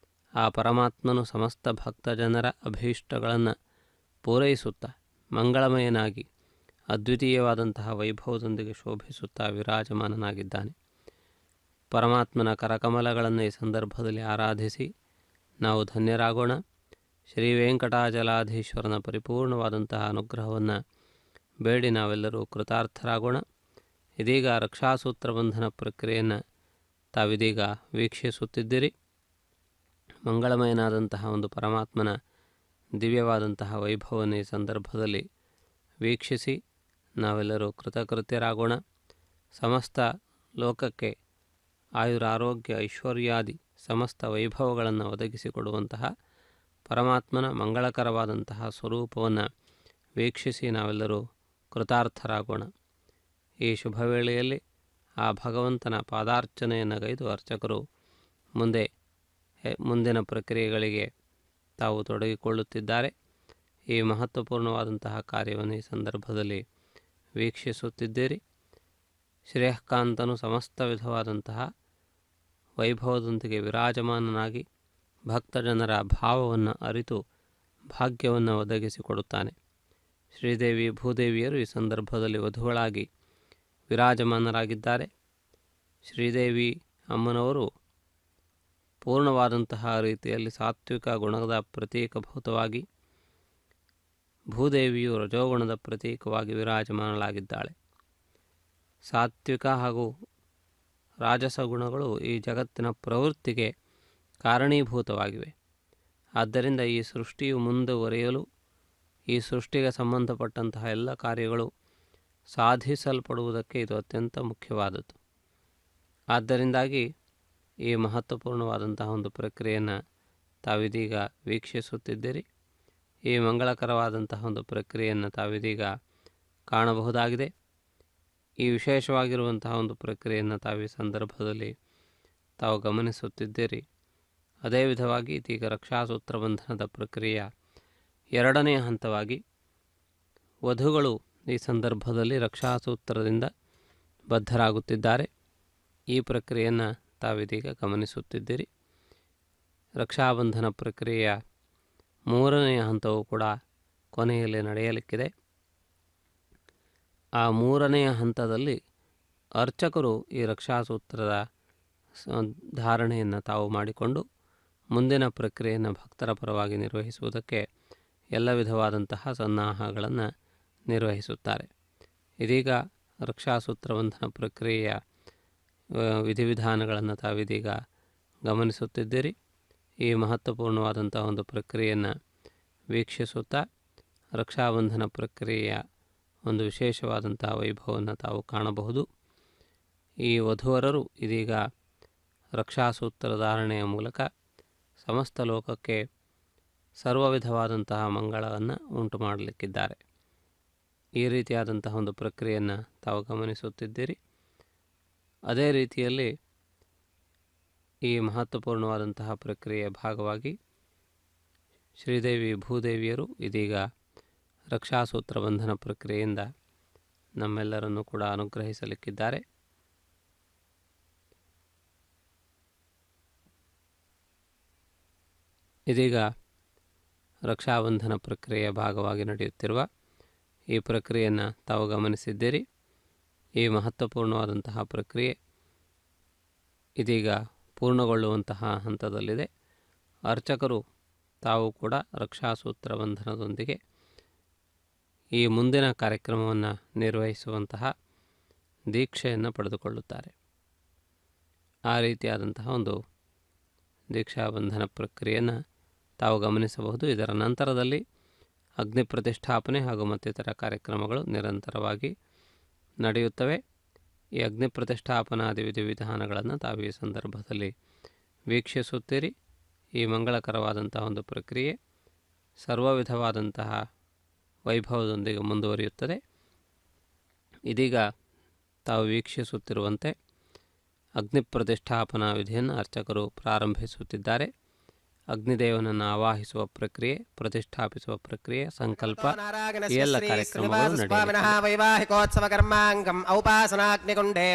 ಆ ಪರಮಾತ್ಮನು ಸಮಸ್ತ ಭಕ್ತಜನರ ಅಭೀಷ್ಟಗಳನ್ನು ಪೂರೈಸುತ್ತಾ ಮಂಗಳಮಯನಾಗಿ ಅದ್ವಿತೀಯವಾದಂತಹ ವೈಭವದೊಂದಿಗೆ ಶೋಭಿಸುತ್ತಾ ವಿರಾಜಮಾನನಾಗಿದ್ದಾನೆ. ಪರಮಾತ್ಮನ ಕರಕಮಲಗಳನ್ನು ಈ ಸಂದರ್ಭದಲ್ಲಿ ಆರಾಧಿಸಿ ನಾವು ಧನ್ಯರಾಗೋಣ. ಶ್ರೀ ವೆಂಕಟಾಚಲಾಧೀಶ್ವರನ ಪರಿಪೂರ್ಣವಾದಂತಹ ಅನುಗ್ರಹವನ್ನು ಬೇಡಿ ನಾವೆಲ್ಲರೂ ಕೃತಾರ್ಥರಾಗೋಣ. ಇದೀಗ ರಕ್ಷಾಸೂತ್ರ ಬಂಧನ ಪ್ರಕ್ರಿಯೆಯನ್ನು ತಾವಿದೀಗ ವೀಕ್ಷಿಸುತ್ತಿದ್ದೀರಿ. ಮಂಗಳಮಯನಾದಂತಹ ಒಂದು ಪರಮಾತ್ಮನ ದಿವ್ಯವಾದಂತಹ ವೈಭವವನ್ನು ಈ ಸಂದರ್ಭದಲ್ಲಿ ವೀಕ್ಷಿಸಿ ನಾವೆಲ್ಲರೂ ಕೃತಕೃತ್ಯರಾಗೋಣ. ಸಮಸ್ತ ಲೋಕಕ್ಕೆ ಆಯುರಾರೋಗ್ಯ ಐಶ್ವರ್ಯಾದಿ ಸಮಸ್ತ ವೈಭವಗಳನ್ನು ಒದಗಿಸಿಕೊಡುವಂತಹ ಪರಮಾತ್ಮನ ಮಂಗಳಕರವಾದಂತಹ ಸ್ವರೂಪವನ್ನು ವೀಕ್ಷಿಸಿ ನಾವೆಲ್ಲರೂ ಕೃತಾರ್ಥರಾಗೋಣ. ಈ ಶುಭ ವೇಳೆಯಲ್ಲಿ ಆ ಭಗವಂತನ ಪಾದಾರ್ಚನೆಯನ್ನು ಗೈದು ಅರ್ಚಕರು ಮುಂದಿನ ಪ್ರಕ್ರಿಯೆಗಳಿಗೆ ತಾವು ತೊಡಗಿಕೊಳ್ಳುತ್ತಿದ್ದಾರೆ. ಈ ಮಹತ್ವಪೂರ್ಣವಾದಂತಹ ಕಾರ್ಯವನ್ನು ಈ ಸಂದರ್ಭದಲ್ಲಿ ವೀಕ್ಷಿಸುತ್ತಿದ್ದೀರಿ. ಶ್ರೇಯಃಕಾಂತನು ಸಮಸ್ತ ವಿಧವಾದಂತಹ ವೈಭವದೊಂದಿಗೆ ವಿರಾಜಮಾನನಾಗಿ ಭಕ್ತಜನರ ಭಾವವನ್ನು ಅರಿತು ಭಾಗ್ಯವನ್ನು ಒದಗಿಸಿಕೊಡುತ್ತಾನೆ. ಶ್ರೀದೇವಿ ಭೂದೇವಿಯರು ಈ ಸಂದರ್ಭದಲ್ಲಿ ವಧುಗಳಾಗಿ ವಿರಾಜಮಾನರಾಗಿದ್ದಾರೆ. ಶ್ರೀದೇವಿ ಅಮ್ಮನವರು ಪೂರ್ಣವಾದಂತಹ ರೀತಿಯಲ್ಲಿ ಸಾತ್ವಿಕ ಗುಣದ ಪ್ರತೀಕಭೂತವಾಗಿ, ಭೂದೇವಿಯು ರಜೋಗುಣದ ಪ್ರತೀಕವಾಗಿ ವಿರಾಜಮಾನಳಾಗಿದ್ದಾಳೆ. ಸಾತ್ವಿಕ ಹಾಗೂ ರಾಜಸ ಗುಣಗಳು ಈ ಜಗತ್ತಿನ ಪ್ರವೃತ್ತಿಗೆ ಕಾರಣೀಭೂತವಾಗಿವೆ. ಆದ್ದರಿಂದ ಈ ಸೃಷ್ಟಿಯು ಮುಂದುವರಿಯಲು ಈ ಸೃಷ್ಟಿಗೆ ಸಂಬಂಧಪಟ್ಟಂತಹ ಎಲ್ಲ ಕಾರ್ಯಗಳು ಸಾಧಿಸಲ್ಪಡುವುದಕ್ಕೆ ಇದು ಅತ್ಯಂತ ಮುಖ್ಯವಾದದ್ದು. ಆದ್ದರಿಂದಾಗಿ ಈ ಮಹತ್ವಪೂರ್ಣವಾದಂತಹ ಒಂದು ಪ್ರಕ್ರಿಯೆಯನ್ನು ತಾವಿದೀಗ ವೀಕ್ಷಿಸುತ್ತಿದ್ದೀರಿ. ಈ ಮಂಗಳಕರವಾದಂತಹ ಒಂದು ಪ್ರಕ್ರಿಯೆಯನ್ನು ತಾವಿದೀಗ ಕಾಣಬಹುದಾಗಿದೆ. ಈ ವಿಶೇಷವಾಗಿರುವಂತಹ ಒಂದು ಪ್ರಕ್ರಿಯೆಯನ್ನು ತಾವು ಈ ಸಂದರ್ಭದಲ್ಲಿ ತಾವು ಗಮನಿಸುತ್ತಿದ್ದೀರಿ. ಅದೇ ವಿಧವಾಗಿ ಇದೀಗ ರಕ್ಷಾಸೂತ್ರ ಬಂಧನದ ಪ್ರಕ್ರಿಯೆಯ 2ನೇ ಹಂತವಾಗಿ ವಧುಗಳು ಈ ಸಂದರ್ಭದಲ್ಲಿ ರಕ್ಷಾಸೂತ್ರದಿಂದ ಬದ್ಧರಾಗುತ್ತಿದ್ದಾರೆ. ಈ ಪ್ರಕ್ರಿಯೆಯನ್ನು ತಾವಿದೀಗ ಗಮನಿಸುತ್ತಿದ್ದೀರಿ. ರಕ್ಷಾಬಂಧನ ಪ್ರಕ್ರಿಯೆಯ ಮೂರನೆಯ ಹಂತವು ಕೂಡ ಕೊನೆಯಲ್ಲಿ ನಡೆಯಲಿಕ್ಕಿದೆ. ಆ ಮೂರನೆಯ ಹಂತದಲ್ಲಿ ಅರ್ಚಕರು ಈ ರಕ್ಷಾಸೂತ್ರದ ಧಾರಣೆಯನ್ನು ತಾವು ಮಾಡಿಕೊಂಡು ಮುಂದಿನ ಪ್ರಕ್ರಿಯೆಯನ್ನು ಭಕ್ತರ ಪರವಾಗಿ ನಿರ್ವಹಿಸುವುದಕ್ಕೆ ಎಲ್ಲ ವಿಧವಾದಂತಹ ಸನ್ನಾಹಗಳನ್ನು ನಿರ್ವಹಿಸುತ್ತಾರೆ. ಇದೀಗ ರಕ್ಷಾಸೂತ್ರಬಂಧನ ಪ್ರಕ್ರಿಯೆಯ ವಿಧಿವಿಧಾನಗಳನ್ನು ತಾವಿದೀಗ ಗಮನಿಸುತ್ತಿದ್ದೀರಿ. ಈ ಮಹತ್ವಪೂರ್ಣವಾದಂಥ ಒಂದು ಪ್ರಕ್ರಿಯೆಯನ್ನು ವೀಕ್ಷಿಸುತ್ತಾ ರಕ್ಷಾಬಂಧನ ಪ್ರಕ್ರಿಯೆಯ ಒಂದು ವಿಶೇಷವಾದಂಥ ವೈಭವವನ್ನು ತಾವು ಕಾಣಬಹುದು. ಈ ವಧುವರರು ಇದೀಗ ರಕ್ಷಾಸೂತ್ರ ಧಾರಣೆಯ ಮೂಲಕ ಸಮಸ್ತ ಲೋಕಕ್ಕೆ ಸರ್ವ ವಿಧವಾದಂತಹ ಮಂಗಳವನ್ನು ಉಂಟು ಮಾಡಲಿಕ್ಕಿದ್ದಾರೆ. ಈ ರೀತಿಯಾದಂತಹ ಒಂದು ಪ್ರಕ್ರಿಯೆಯನ್ನು ತಾವು ಗಮನಿಸುತ್ತಿದ್ದೀರಿ. ಅದೇ ರೀತಿಯಲ್ಲಿ ಈ ಮಹತ್ವಪೂರ್ಣವಾದಂತಹ ಪ್ರಕ್ರಿಯೆಯ ಭಾಗವಾಗಿ ಶ್ರೀದೇವಿ ಭೂದೇವಿಯರು ಇದೀಗ ರಕ್ಷಾಸೂತ್ರ ಬಂಧನ ಪ್ರಕ್ರಿಯೆಯಿಂದ ನಮ್ಮೆಲ್ಲರನ್ನು ಕೂಡ ಅನುಗ್ರಹಿಸಲಿಕ್ಕಿದ್ದಾರೆ. ಇದೀಗ ರಕ್ಷಾಬಂಧನ ಪ್ರಕ್ರಿಯೆಯ ಭಾಗವಾಗಿ ನಡೆಯುತ್ತಿರುವ ಈ ಪ್ರಕ್ರಿಯೆಯನ್ನು ತಾವು ಗಮನಿಸಿದ್ದೀರಿ. ಈ ಮಹತ್ವಪೂರ್ಣವಾದಂತಹ ಪ್ರಕ್ರಿಯೆ ಇದೀಗ ಪೂರ್ಣಗೊಳ್ಳುವಂತಹ ಹಂತದಲ್ಲಿದೆ. ಅರ್ಚಕರು ತಾವು ಕೂಡ ರಕ್ಷಾಸೂತ್ರ ಬಂಧನದೊಂದಿಗೆ ಈ ಮುಂದಿನ ಕಾರ್ಯಕ್ರಮವನ್ನು ನಿರ್ವಹಿಸುವಂತಹ ದೀಕ್ಷೆಯನ್ನು ಪಡೆದುಕೊಳ್ಳುತ್ತಾರೆ. ಆ ರೀತಿಯಾದಂತಹ ಒಂದು ದೀಕ್ಷಾಬಂಧನ ಪ್ರಕ್ರಿಯೆಯನ್ನು ತಾವು ಗಮನಿಸಬಹುದು. ಇದರ ನಂತರದಲ್ಲಿ ಅಗ್ನಿ ಪ್ರತಿಷ್ಠಾಪನೆ ಹಾಗೂ ಮತ್ತಿತರ ಕಾರ್ಯಕ್ರಮಗಳು ನಿರಂತರವಾಗಿ ನಡೆಯುತ್ತವೆ. ಈ ಅಗ್ನಿ ಪ್ರತಿಷ್ಠಾಪನಾದಿ ವಿಧಿವಿಧಾನಗಳನ್ನು ತಾವು ಈ ಸಂದರ್ಭದಲ್ಲಿ ವೀಕ್ಷಿಸುತ್ತೀರಿ. ಈ ಮಂಗಳಕರವಾದಂತಹ ಒಂದು ಪ್ರಕ್ರಿಯೆ ಸರ್ವ ವಿಧವಾದಂತಹ ವೈಭವದೊಂದಿಗೆ ಮುಂದುವರಿಯುತ್ತದೆ. ಇದೀಗ ತಾವು ವೀಕ್ಷಿಸುತ್ತಿರುವಂತೆ ಅಗ್ನಿ ಪ್ರತಿಷ್ಠಾಪನಾ ವಿಧಿಯನ್ನು ಅರ್ಚಕರು ಪ್ರಾರಂಭಿಸುತ್ತಿದ್ದಾರೆ. ಅಗ್ನಿದೇವನನ್ನು ಆವಾಹಿಸುವ ಪ್ರಕ್ರಿಯೆ, ಪ್ರತಿಷ್ಠಾಪಿಸುವ ಪ್ರಕ್ರಿಯೆ, ಸಂಕಲ್ಪ ಈ ಎಲ್ಲ ಕಾರ್ಯಕ್ರಮಗಳು ನಡೆಯುತ್ತವೆ. ವೈವಾಹಿಕೋತ್ಸವ ಕರ್ಮಾಂಗಂ ಔಪಾಸನಾಗ್ನಿಕುಂಡೇ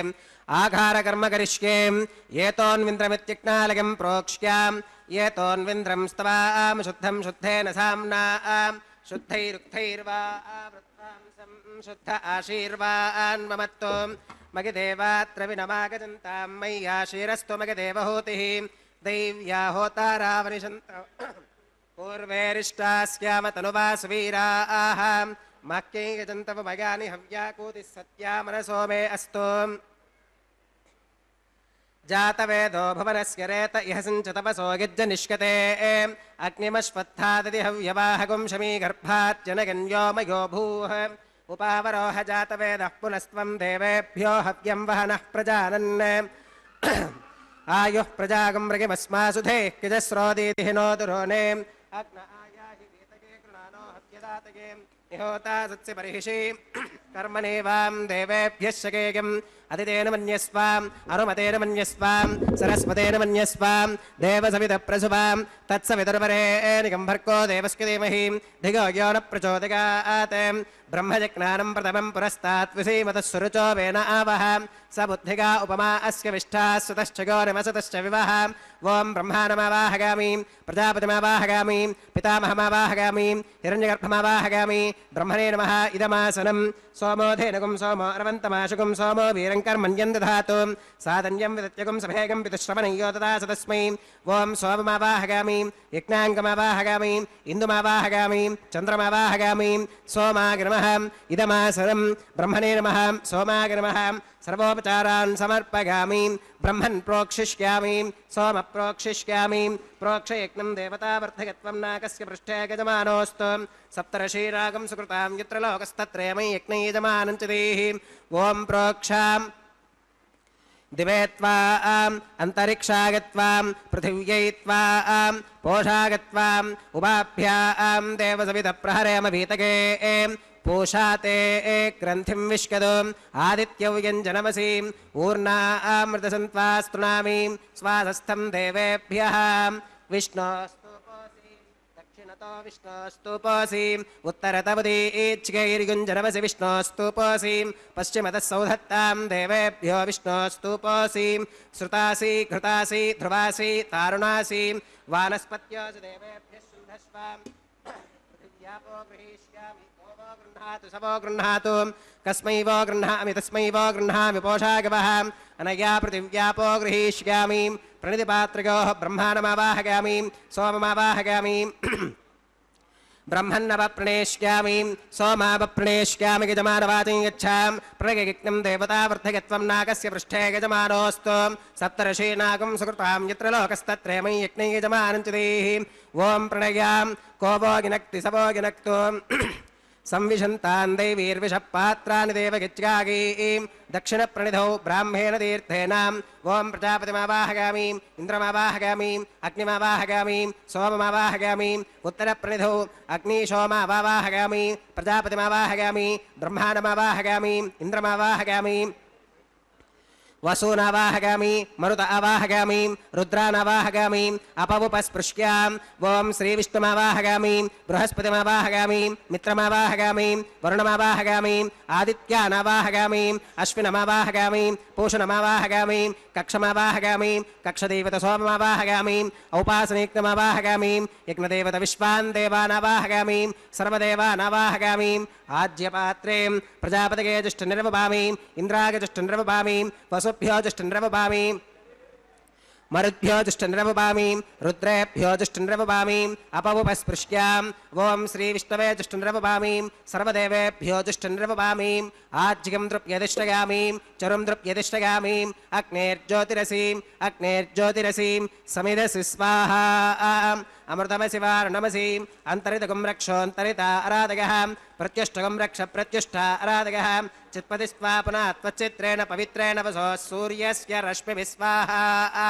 ಆಘಾರ ಕರ್ಮ ಕರಿಷ್ಯೇ ಏತೋನ್ವಿಂದ್ರಮಿತ್ಯುಕ್ನಾಲಯಂ ಪ್ರೋಕ್ಷ್ಯಾಂ ಏತೋನ್ವಿಂದ್ರಂ ಸ್ತವಾಂ ಶುದ್ಧಂ ಶುದ್ಧೇನ ಸಾಮ್ನಾ ಶುದ್ಧೈರುಕ್ತೈರ್ವಾ ವೃತ್ತಾಂಸಂ ಶುದ್ಧ ಆಶೀರ್ವಾನ್ ಮಮತ್ತೋ ಮಗದೇವಾತ್ರ ವಿನಮಾಗಜಂತಾಂ ಮಯ್ಯಾಶೀರಸ್ತು ಮಗದೇವಹೂತಿಃ ದೈವ್ಯಾ ಹೋತಾರಾವನಿಶಂತ ಪೂರ್ವೇರಿಷ್ಟಾಸ್ಯಾಮ ತನುವಾಸುವೀರಾಃ ಮಕ್ಕೈ ಗಜಂತವ ಮಯಾನಿ ಹವ್ಯಾಕೂತಿಃ ಸತ್ಯಾ ಮನಸೋ ಮೇ ಅಸ್ತು ಜಾತವೇದೋ ಭುವನಸ್ಯ ರೇತ ಇಹ ಸಿಂಚ ತಪಸೋ ಯಜ್ಜ ನಿಷ್ಕತೆ ಅಗ್ನಿಮಶ್ವತ್ಥಾದದಿ ಹವ್ಯವಾಹಗುಂ ಶಮೀ ಗರ್ಭಾರ್ಜನಗನ್ಯೋ ಮಯೋ ಭೂಃ ಉಪಾವರೋಹ ಜಾತವೇದಃ ಪುನಸ್ತ್ವಂ ದೇವೇಭ್ಯೋ ಹವ್ಯಂ ವಹನಃ ಪ್ರಜಾನನ್ ಆಯುಃ ಪ್ರಜಾಗಂ ಮೃಗಿಮಸ್ಮಾಸುಧೇ ಕಿಜಸ್ರೋದೀತಿ ಹಿನೋದುರೋನೇ ಅಗ್ನ ಆಯಾಹಿ ವೇತಗೆ ಕೃಣಾನೋ ಹವ್ಯದಾತಗೆ ನಿಹೋತಾ ಸತ್ಸಿ ಪರಿಹಿಷಿ ಕರ್ಮನೇವಾಂ ದೇವೇಭ್ಯಃ ಶಕೇಯಂ ಅದಿತೇನ ಮನ್ಯಸ್ವಾಂ ಅನುಮತೇನ ಮನ್ಯಸ್ವಾಂ ಸರಸ್ವತೇನ ಮನ್ಯಸ್ವಾಂ ದೇವಸವಿತ ಪ್ರಸುವಾಂ ತತ್ಸವಿತುರ್ವರೇಣಿಕಂ ಭರ್ಗೋ ದೇವಸ್ಯ ಧೀಮಹಿ ಧಿಗೋ ಯೋ ನ ಪ್ರಚೋದಯಾತ್ ಬ್ರಹ್ಮಜಜ್ಞಾನಂ ಪ್ರಥಮಂ ಪುರಸ್ತಾತ್ ವಿಸೀಮತಃ ಸುರುಚೋ ವೇನ ಆವಹ ಸ ಬುದ್ಧಿಗಾ ಉಪಮಾ ಅಸ್ಯ ವಿಷ್ಠಾ ಸುತಶ್ಚ ಗೋರಮಸತಶ್ಚ ವಿವಹ ಓಂ ಬ್ರಹ್ಮಾನಮಾವಾಹಗಾಮಿ ಪ್ರಜಾಪತಿಮಾವಾಹಗಾಮಿ ಪಿತಾಮಹಮಾವಾಹಗಾಮಿ ಹಿರಣ್ಯಗರ್ಭಮಾವಾಹಗಾಮಿ ಬ್ರಹ್ಮಣೇ ನಮಃ ಇದಮಾಸನಂ ಸೋಮೋ ಧೇನುಗುಂ ಸೋಮೋ ಅರವಂತಮಾಶುಗುಂ ಸೋಮೋ ವೀರಂ ಕರ್ಮಣ್ಯಂ ದಧಾತು ಸಾಧನ್ಯಂ ವಿದತ್ಯಗುಂ ಸಭೇಗಂ ಪಿತುಶ್ರವಣಯ್ಯೋ ತದಾ ತಸ್ಮೈ ಓಂ ಸೋಮಮಾವಾಹಗಾಮಿ ಯಜ್ಞಾಂಗಮಾವಾಹಗಾಮಿ ಇಂದುಮಾವಾಹಗಾಮಿ ಚಂದ್ರಮಾವಾಹಗಾಮಿ ಸೋಮಾಯ ನಮಃ ಇದಮಾಸನಂ ಬ್ರಹ್ಮಣೇ ನಮಃ ಸೋಮಾಯ ನಮಃ ಸರ್ವೋಪಚಾರಾನ್ ಸಮರ್ಪಯಾಮಿ ಬ್ರಹ್ಮನ್ ಪ್ರೋಕ್ಷಿಷ್ಯಾಮಿ ಸೋಮ ಪ್ರೋಕ್ಷಿಷ್ಯಾಮಿ ಪ್ರೋಕ್ಷಯಜ್ಞಂ ದೇವತಾವರ್ಧಕತ್ವಂ ನಾಕಸ್ಯ ಪೃಷ್ಠೇ ಗಜಮಾನೋಸ್ತು ಸಪ್ತರ್ಷೀರಾಗಂ ಸುಕೃತಾಂ ಯತ್ರ ಲೋಕಸ್ತತ್ರಯಮೈ ಯಜ್ಞೈ ಯಜಮಾನಂ ಚ ದೇಹಿ ಓಂ ಪ್ರೋಕ್ಷಾಂ ದಿವೇ ತ್ವಾಂ ಅಂತರಿಕ್ಷಾಗತ್ವಾಂ ಪೃಥಿವ್ಯೈ ತ್ವಾಂ ಪೋಷಾಗತ್ವಾಂ ಉಪಾಭ್ಯಾಂ ದೇವಸವಿತ ಪ್ರಹರೇಮ ಭೀತಗೆ ಪೋಷಾತೆ ಗ್ರಂಥಿಂ ವಿಷ್ಕದು ಆದಿತ್ಯವ್ಯಂಜನಮಸಿ ಊರ್ಣಾಮೃತಸಂತ್ವಾಸ್ತೃಣಾಮಿ ಸ್ವಾಸಸ್ಥಂ ದೇವೇಭ್ಯಃ ವಿಷ್ಣೋಸ್ತೂಪೋಸಿ ದಕ್ಷಿಣತೋ ವಿಷ್ಣೋಸ್ತೂಪೋಸಿ ಉತ್ತರತವದೀಚ್ಛೈರ್ಯುಂಜನಮಸಿ ವಿಷ್ಣೋಸ್ತೂಪೋಸಿ ಪಶ್ಚಿಮತಃ ಸೌಧತ್ತಾಂ ದೇವೇಭ್ಯೋ ವಿಷ್ಣೋಸ್ತೂಪೋಸಿ ಶ್ರುತಾಸಿ ಘೃತಾಸಿ ಧ್ರುವಾಸಿ ತಾರುಣಾಸಿ ವಾನಸ್ಪತ್ಯೋಸಿ ದೇವೇಭ್ಯಃ ಶುಂಧಸ್ವ पृथिव्यापो गृहीष्यामि को वो गृह्णातु स वो गृह्णातु कस्मै वो गृह्णामि तस्मै वो गृह्णामि पोषागवः अनया पृथिव्यापो गृहीष्यामि प्रणितिपात्रिकोः ब्रह्माणमावाहयामि सोममावाहयामि ब्रह्मन्नवप्रणेष्यामि सोमावप्रणेष्यामि गजमानवाचं गच्छां प्रणयज्ञं देवतावर्धकत्वं नागस्य पृष्ठे गजमानोऽस्तु सप्तर्षीनागं सुकृतां यत्र लोकस्तत्रयमयि यज्ञै यजमानं च देहि ॐ प्रणयां को वो गिनक्ति स वो गिनक्तु संविशन्तान् दैवीर्विषः पात्राणि देवगित्यागीं दक्षिणप्रणिधौ ब्राह्मेण तीर्थेन ॐ प्रजापतिमावाहयामि इन्द्रमावाहयामि अग्निमावाहयामि सोममावाहयामि उत्तरप्रणिधौ अग्निशोमावाहयामि प्रजापतिमावाहयामि ब्रह्माणमावाहयामि इन्द्रमावाहयामि वसूनावाहयामि मरुत आवाहयामि रुद्रानावाहयामि अपवुपस्पृश्याम् ॐ श्रीविष्णुमावाहयामि बृहस्पतिमावाहयामि मित्रमावाहयामि वरुणमावाहयामि आदित्यानावाहयामि अश्विनमावाहयामि पूषणमावाहयामि कक्षमावाहयामि कक्षदेवतसोममावाहयामि औपासनेक्तमावाहयामि यज्ञदेवतविश्वान् देवानावाहयामि सर्वदेवानावाहयामि आज्यपात्रे प्रजापतये जुष्टनिर्वपामि इन्द्राय जुष्टनिर्वपामि वसुभ्यो जुष्टनिर्वपामि मरुद्भ्यो जुष्टनिर्वपामि रुद्रेभ्यो जुष्टनिर्वपामि अपवुपस्पृश्याम् ॐ श्रीविष्णवे जुष्टनिर्वपामि सर्वदेवेभ्यो जुष्टनिर्वपामि आज्यं द्रुप्यधिष्ठयामि चरुं द्रुप्यधिष्ठयामि अग्नेर्ज्योतिरसीं समिधसि स्वाहा अमृतमसि वारुणमसि अन्तरितगुं रक्षोऽन्तरिता आराधयः प्रत्युष्टगुं रक्ष प्रत्युष्टा आराधयः चित्पतिस्त्वा पुनः त्वच्चित्रेण पवित्रेण वसो सूर्यस्य रश्मिभिः स्वाहा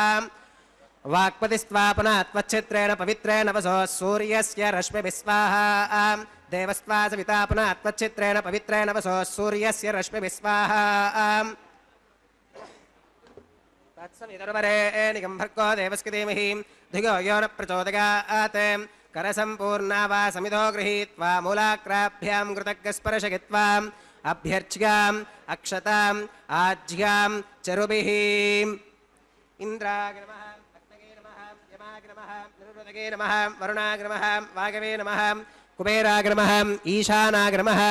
वाक्पतिस्त्वा पुनः त्वच्चित्रेण पवित्रेण वसो सूर्यस्य रश्मिभिः स्वाहा देवस्त्वा सविता पुनः त्वच्चित्रेण पवित्रेण वसो सूर्यस्य रश्मिभिः स्वाहा तत्सवितुर्वरेण्यं भर्गो देवस्य धीमहि धियो यो न प्रचोदयात् करसम्पूर्णा वा समिधो गृहीत्वा मूलाग्राभ्यां कृतज्ञस्पर्शयित्वा अभ्यर्च्याम् अक्षताम् आज्यां चरुभिः इन्द्राय नमः अग्नये नमः यमाय नमः निरुपतये नमः वरुणाय नमः वागवे नमः कुबेराय नमः ईशानाय नमः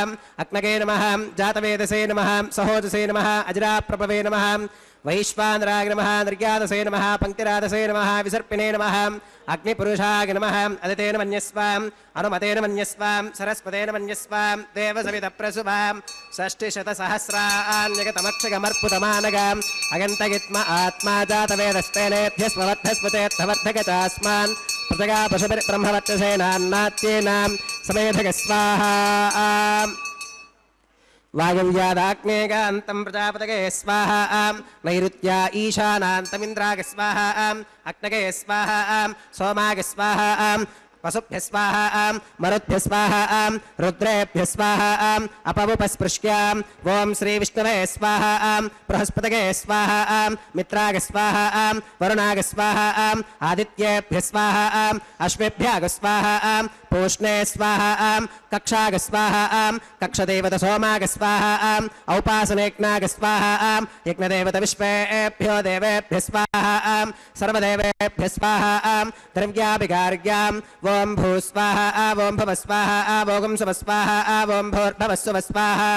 अग्नये नमः जातवेदसे नमः सहोजसे नमः अजराप्रभवे नमः वैश्वानराय नमः निर्यादसे नमः पंक्तिरादसे नमः विसर्पिणे नमः अग्निपुरुषाय नमः अदितेन मन्यस्वाम् अनुमतेन मन्यस्वाम् सरस्वतेन मन्यस्वाम् देवसवितप्रसुभाम् षष्टिशतसहस्राण्यगतमक्षगमर्पुतमानगाम् अगन्तगित्म आत्मा जातवेदस्तेनेभ्यस्ववर्धस्वचेत्थवर्धगतास्मान् पृथगा पशुभिर्ब्रह्मवर्चसेनान्नात्येनां समेधग स्वाहा वायुव्यादाग्नेगान्तं प्रजापतये स्वाहा नैऋत्या ईशानान्तमिन्द्राय स्वाहा अग्नये स्वाहा सोमाय स्वाहा वसुभ्यः स्वाहा मरुद्भ्यः स्वाहा रुद्रेभ्यः स्वाहा अपवुपस्पृश्याम् ॐ श्रीविष्णवे स्वाहा बृहस्पतये स्वाहा मित्राय स्वाहा वरुणाय स्वाहा आदित्येभ्यः स्वाहा अश्वेभ्यः स्वाहा पूष्णे स्वाहा कक्षाय स्वाहा कक्षदेवतसोमाय स्वाहा औपासनेज्ञाय स्वाहा यज्ञदेवतविश्वेभ्यो देवेभ्यः स्वाहा सर्वदेवेभ्यः स्वाहा द्रव्याभिकार्याम् ॐ भूस्वाहा ॐ भवस्वाहा ॐ सुवस्वाहा ॐ भूर्भवस्सुव स्वाहा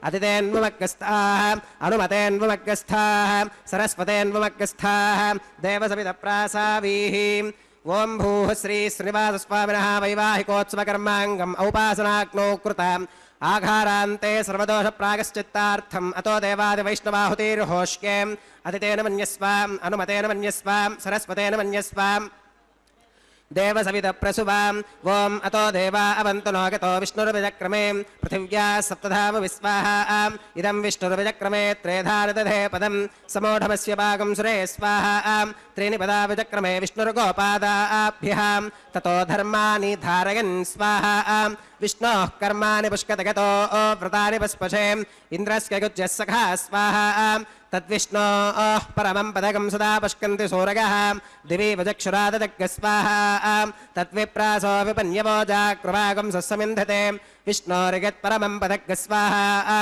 अतिथेन्वमग्गस्थाः अनुमतेन्वमग्गस्थाः सरस्वतेन्वमग्गस्थाः देवसवितप्रासावीः ॐ भूः श्री श्रीनिवासस्वामिनः वैवाहिकोत्सवकर्माङ्गम् औपासनाग्नौ कृताम् आघारान्ते सर्वदोषप्रायश्चित्तार्थम् अतो देवादिवैष्णवाहुतिर्होष्ये अतिथेन मन्यस्वाम् अनुमतेन मन्यस्वाम् सरस्वतेन मन्यस्वाम् देवसवितप्रसुवाम् ॐ अतो देवा अवन्तु नो गतो विष्णुर्विचक्रमे पृथिव्या सप्तधाम विस्वाहा इदं विष्णुर्विचक्रमे त्रेधारदधे पदं समोढमस्य भागं सुरे स्वाहा त्रीणि पदा विचक्रमे विष्णुर्गोपादाभ्यः ततो धर्माणि धारयन् स्वाहा विष्णोः कर्माणि पुष्कतगतो व्रतानि पुष्पशे इन्द्रस्य गुज्यः सखा स्वाहा तद्विष्णोः परमं पदकं सदा पुष्कन्ति सूरयः दिवि वचक्षुराददग्गः स्वाहा तद्विप्रासो विपन्यवो जाकृभागं सस्समिन्धते विष्णोर्यत्परमं पदग्गः स्वाहा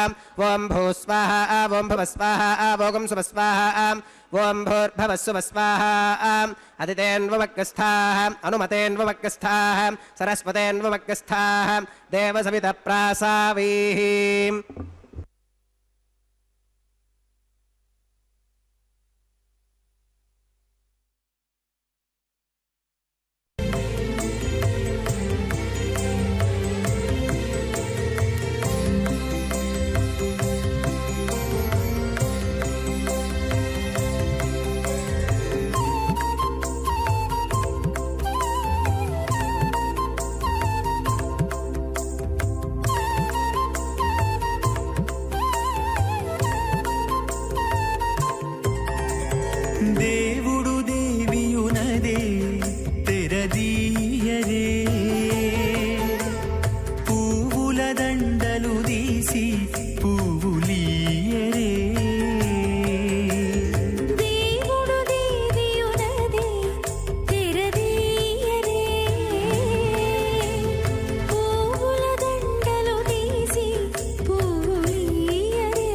ॐ भूः स्वाहा ॐ भुवः स्वाहा ॐ सुवः स्वाहा ఓం భూర్భవస్సువ స్వాహా అదితేన్వమగ్గస్థాః అనుమతేన్వమగ్గస్థాః సరస్వతేన్వమగ్గస్థాః దేవసవిత ప్రాసావీః. దేవుడు దేవియునదే తెరదీయరే పువ్వుల దండలు తీసి పువ్వులీయరే దేవుడు దేవియునదే తెరదీయరే పువ్వుల దండలు తీసి పువ్వులీయరే.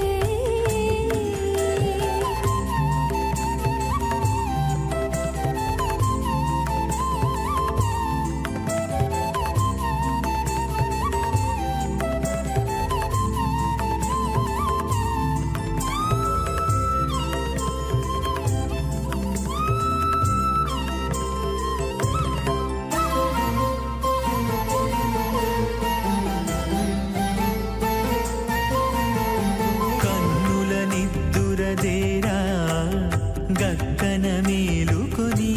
కన్నుల నిద్దురదేరా గక్కన మేలుకొని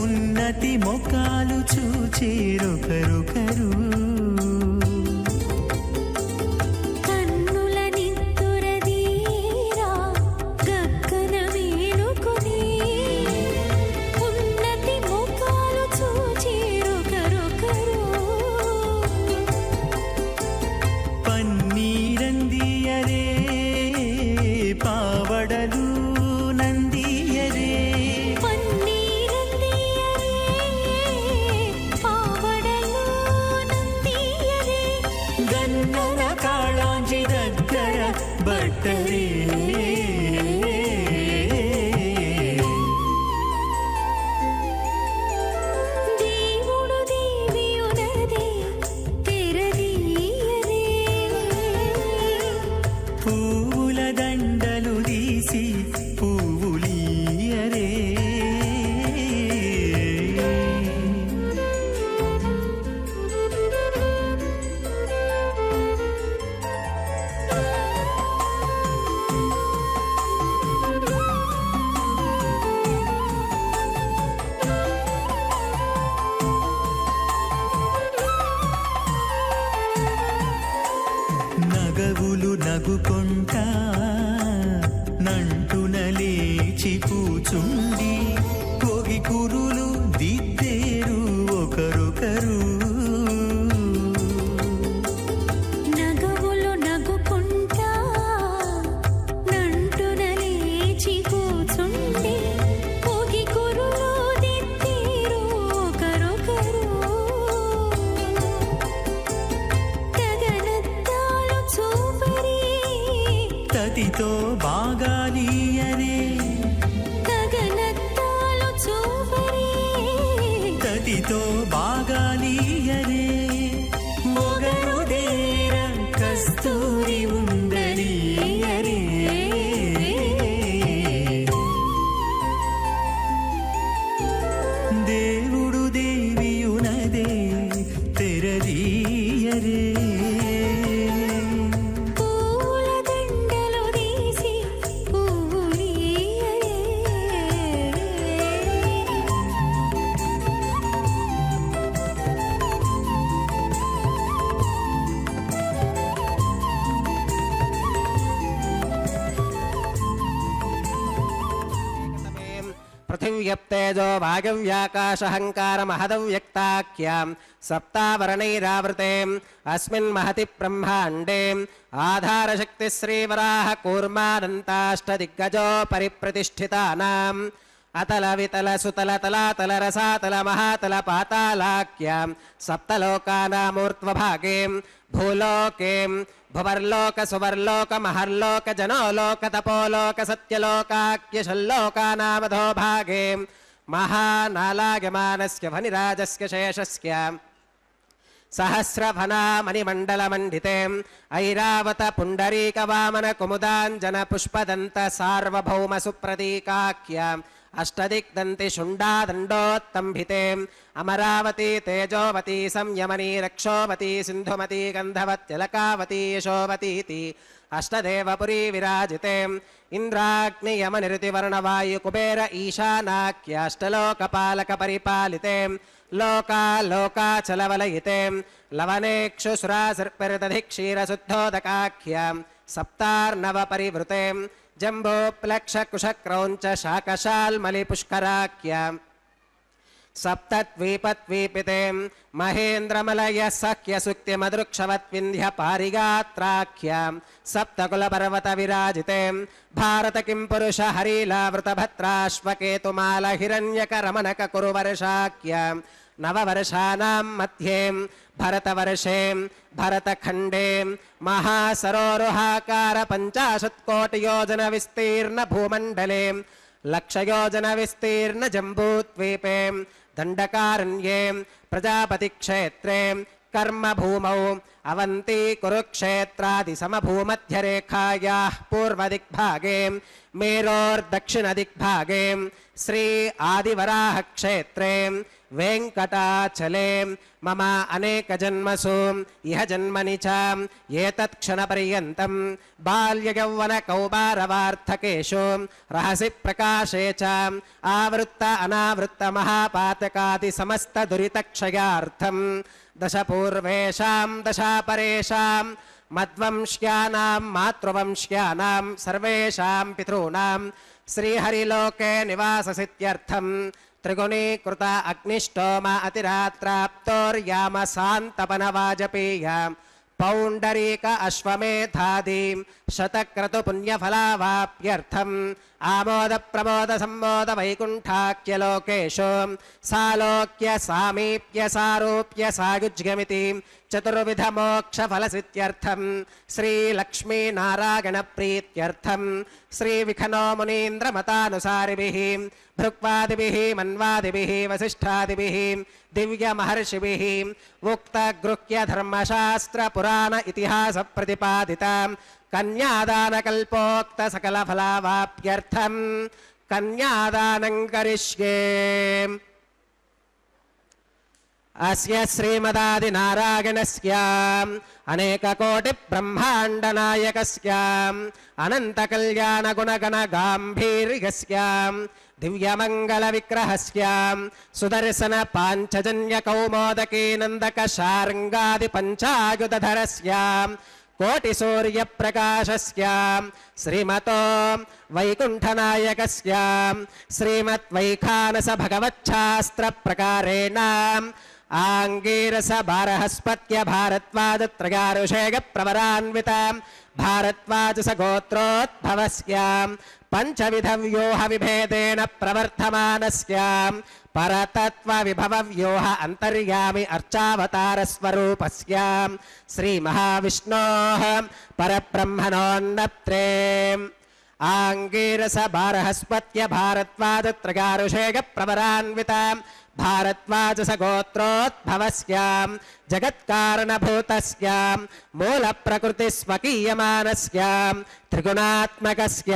ఉన్నతి మొకాలు చూచేరొకరొకరు కన్నుల నిద్దురదీరా గక్కన మేలుకొని ఉన్నతి ముఖాలు చూచేరొకరొకరు. పన్నీరందియరే పావడలు నందియరే పన్నీరందియరే పావడలు నందియరే గన్నన కాళాంజి దగ్గర బట్టరే దేవుడు దేవియునదే తెరదీయరే పువ్వుల దండలు తీసి పువ్వులీయరే నగవులు నగుకొంటా నంటున లేచి కూచుండి పొగి కురులు దిద్దేరు ఒకరొకరు నగవులు నగుకుంటా నంటున లేచి కూచుండి పొగి కురులు దిద్దేరు ఒకరొకరు. గగనద్దాలు చూపరి తతితో బాగాలీయరే గగనద్దాలు చూపరి తతితో బాగాలీయరే మొగరుదేర కస్తూరి ఉండలీయరే దేవుడు దేవియునదే తెరదీయరే పూల దండలు తీసి పువ్వులీయరే. పృథివ్యప్తేజో వాయువ్యాకాశహంకారమహదవ్యక్తాఖ్యాం సప్తావరణైరావృతే అస్మిన్ మహతి బ్రహ్మాండే ఆధారశక్తిశ్రీవరాహ కూర్మానంతాష్టదిగ్గజో పరిప్రతిష్ఠితానాం అతల వితల సుతల తలాతల రసాతల మహాతల పాతాళాఖ్యాం సప్తలోకానామూర్ధ్వభాగే భూలోకే భువర్లోక సువర్లోక మహర్లోక జనోలోక తపోలోక సత్యలోకాఖ్యశల్లోకానామధో భాగే మహానాలాగమానస్య ఫణిరాజస్య శేషస్య సహస్రఫణామణిమండలమండితే ఐరావత పుండరీక వామన కుముదాంజన పుష్పదంత సార్వభౌమ సుప్రతీకాఖ్య అష్టదిగ్దంతి శుండాదండోత్తంభితే అమరావతి తేజోవతి సంయమని రక్షోవతి సింధుమతి గంధవత్యలకావతి యశోవతీతి అష్టదేవపురీ విరాజితే ఇంద్రాగ్నియమనిరుతివర్ణవాయు కుబేర ఈశానాఖ్యాష్టలోకపాలక పరిపాలితే లోకాలోకాచలవలయితే లవనేక్షుసురాసర్పిర్దధి క్షీరశుద్ధోదకాఖ్యాం సప్తార్ణవ పరివృతే జంబోప్లక్షకుశక్రౌంచ శాకశాల్మలిపుష్కరాఖ్యాం సప్తద్వీపద్వీపితే మహేంద్రమలయ సఖ్య సుక్తి మదృక్షవత్వింధ్య పారిగాత్రాఖ్యాం సప్తకులపర్వత విరాజితే భారత కిం పురుష హరీలావృత భద్రాశ్వకేతుమాల హిరణ్యక రమణక కురువర్షాఖ్యాం నవవర్షానాం మధ్యే భరతవర్షే భరతఖండే మహాసరోరుహాకార 50 కోటియోజన విస్తీర్ణ భూమండలే లక్షయోజన విస్తీర్ణ జంబూద్వీపే దండకారణ్యే ప్రజాపతి క్షేత్రే కర్మభూమౌ అవంతి కురుక్షేత్రాది సమభూమధ్యరేఖాయాః పూర్వదిగ్భాగే మేరోర్దక్షిణదిగ్భాగే శ్రీ ఆదివరాహ క్షేత్రే వెంకటాచలే మమ అనేక జన్మసు ఇహ జన్మని చ ఏతత్ క్షణపర్యంతం బాల్యయౌవన కౌమారవార్థకేషు రహసి ప్రకాశే చ ఆవృత్త అనావృత్త మహాపాతకాది సమస్త దురితక్షయార్థం దశ పూర్వేషాం దశాపరేషాం మద్వంశ్యానాం మాతృవంశ్యానాం సర్వేషాం పితॄణాం శ్రీహరిలోకే నివాససిత్యర్థం త్రిగుణీకృత అగ్నిష్టోమ అతిరాత్రాప్తోర్యామ శాంతపన వాజపేయ పౌండరీక అశ్వమేధాది శతక్రతు పుణ్యఫలావాప్యర్థం ఆమోద ప్రమోద సంమోద వైకుంఠాఖ్యలోకేషు సాలోక్య సామీప్య సారూప్య సాయుజ్యమితి చతుర్విధ మోక్ష ఫలసిత్యర్థం శ్రీ లక్ష్మీ నారాయణ ప్రీత్యర్థం శ్రీ విఖనో మునీంద్ర మతానుసారిభిః భృక్వాదిభిః మన్వాదిభిః వసిష్ఠాదిభిః దివ్య మహర్షిభిః ఉక్త గృహ్య ధర్మశాస్త్ర పురాణ ఇతిహాస ప్రతిపాదిత కన్యాదాన కల్పోక్త సకల ఫలావాప్యర్థం కన్యాదానం కరిష్యే. అస్య శ్రీమదాది నారాయణస్య అనేక కోటి బ్రహ్మాండ నాయకస్య అనంత కళ్యాణ గుణగణ గాంభీర్యస్య దివ్యమంగళ విగ్రహస్య సుదర్శన పాంచజన్య కౌమోదకీ నందక శార్ంగాది పంచాయుధరస్య కోటి సూర్య ప్రకాశస్య శ్రీమతో వైకుంఠనాయకస్య శ్రీమద్ వైఖానస భగవచ్ఛాస్త్ర ప్రకారేణ ఆంగీరస బారహస్పత్య భారద్వాజ త్రయారుషేయ ప్రవరాన్విత భారద్వాజ గోత్రోద్భవస్య పంచవిధ వ్యూహ విభేదేన ప్రవర్ధమానస్య పరతత్వ విభవ వ్యూహ అంతర్యామి అర్చావతార స్వరూపస్య శ్రీ మహావిష్ణోః పరబ్రహ్మణోన్నత్రే ఆంగీరస బారహస్పత్య భారద్వాజ త్రయారుషేయ ప్రవరాన్విత భారద్వాజ గోత్రోద్భవస్య జగత్కారణభూతస్య మూల ప్రకృతి స్వకీయమానస్య త్రిగుణాత్మకస్య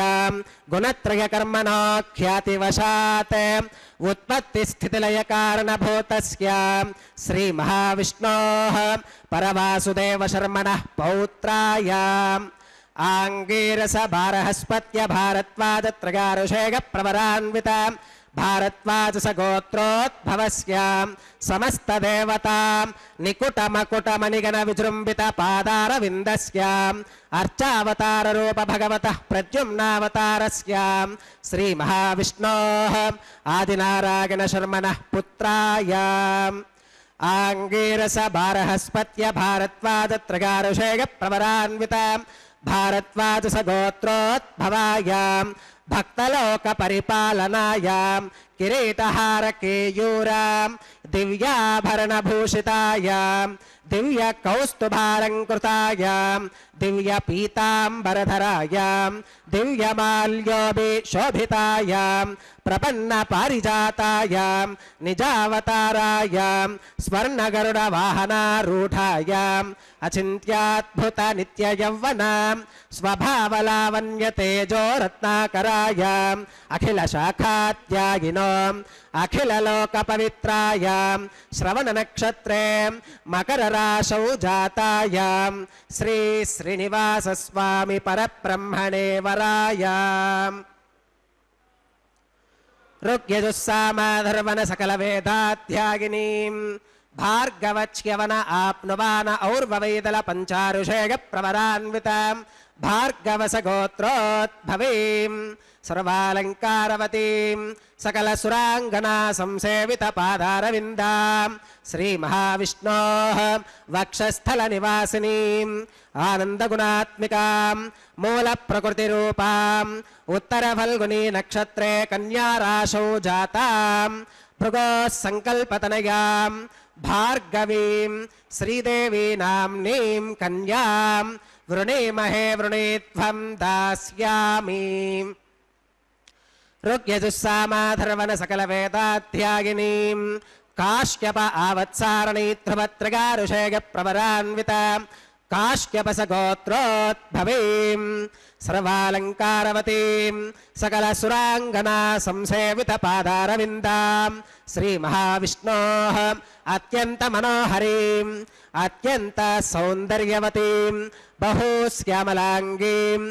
గుణత్రయ కర్మణో ఖ్యాతివశాత్ ఉత్పత్తి స్థితిలయ కారణభూతస్య శ్రీ మహావిష్ణోః పరవాసుదేవ శర్మణః పౌత్రాయ ఆంగీరస బారహస్పత్య భారద్వాజ త్రయారుషేయ ప్రవరాన్విత భారద్వాజ గోత్రోద్భవస్య సమస్త దేవతా నికుట మకుట మణిగణ విజృంభిత పాదారవిందస్య అర్చావతార రూప భగవతః ప్రద్యుమ్నావతారస్య శ్రీ మహావిష్ణోః ఆదినారాయణ శర్మణః పుత్రాయ ఆంగీరస బారహస్పత్య భారద్వాజ త్రయారుషేయ ప్రవరాన్విత भारद्वाज स गोत्रोद्भवायां भक्तलोकपरिपालनायां किरीटहारकेयूरां दिव्याभरणभूषितायां दिव्यकौस्तुभालङ्कृतायां दिव्यपीताम्बरधरायां दिव्यमाल्योभिशोभितायां प्रपन्नपारिजातायां निजावतारायां स्वर्णगरुडवाहनारूढायाम् अचिन्त्याद्भुतनित्ययौवनां स्वभावलावण्यतेजोरत्नाकरायाम् अखिलशाखात्यागिनोम् अखिललोकपवित्रायां श्रवणनक्षत्रे मकरराशौ जातायां श्री श्रीनिवासस्वामि परब्रह्मणे वरायाम् ऋग्यजुस्सामाधर्वण सकलवेदाध्यागिनीं भार्गवच्यवन आप्नुवान और्ववेदल पञ्चारुषेय प्रवरान्वितां भार्गवसगोत्रोद्भवीं सर्वालङ्कारवतीं सकलसुराङ्गना संसेवितपादारविन्दां श्रीमहाविष्णोः वक्षस्थलनिवासिनीम् आनन्दगुणात्मिकां मूलप्रकृतिरूपाम् उत्तरफल्गुनी नक्षत्रे कन्याराशौ जातां भृगोः सङ्कल्पतनयां भार्गवीं श्रीदेवी नाम्नीं कन्यां वृणीमहे वृणीत्वं दास्यामि ऋग्यजुस्सामाधर्वण सकलवेदाध्यागिनीं काश्यप आवत्सारणी ध्रुवत्रगारुषेय प्रवरान्वितां काश्यपसगोत्रोद्भवीं सर्वालङ्कारवतीं सकलसुराङ्गना संसेवितपादारविन्दां श्रीमहाविष्णोः अत्यन्तमनोहरीं अत्यन्तसौन्दर्यवतीं बहुश्यामलाङ्गीं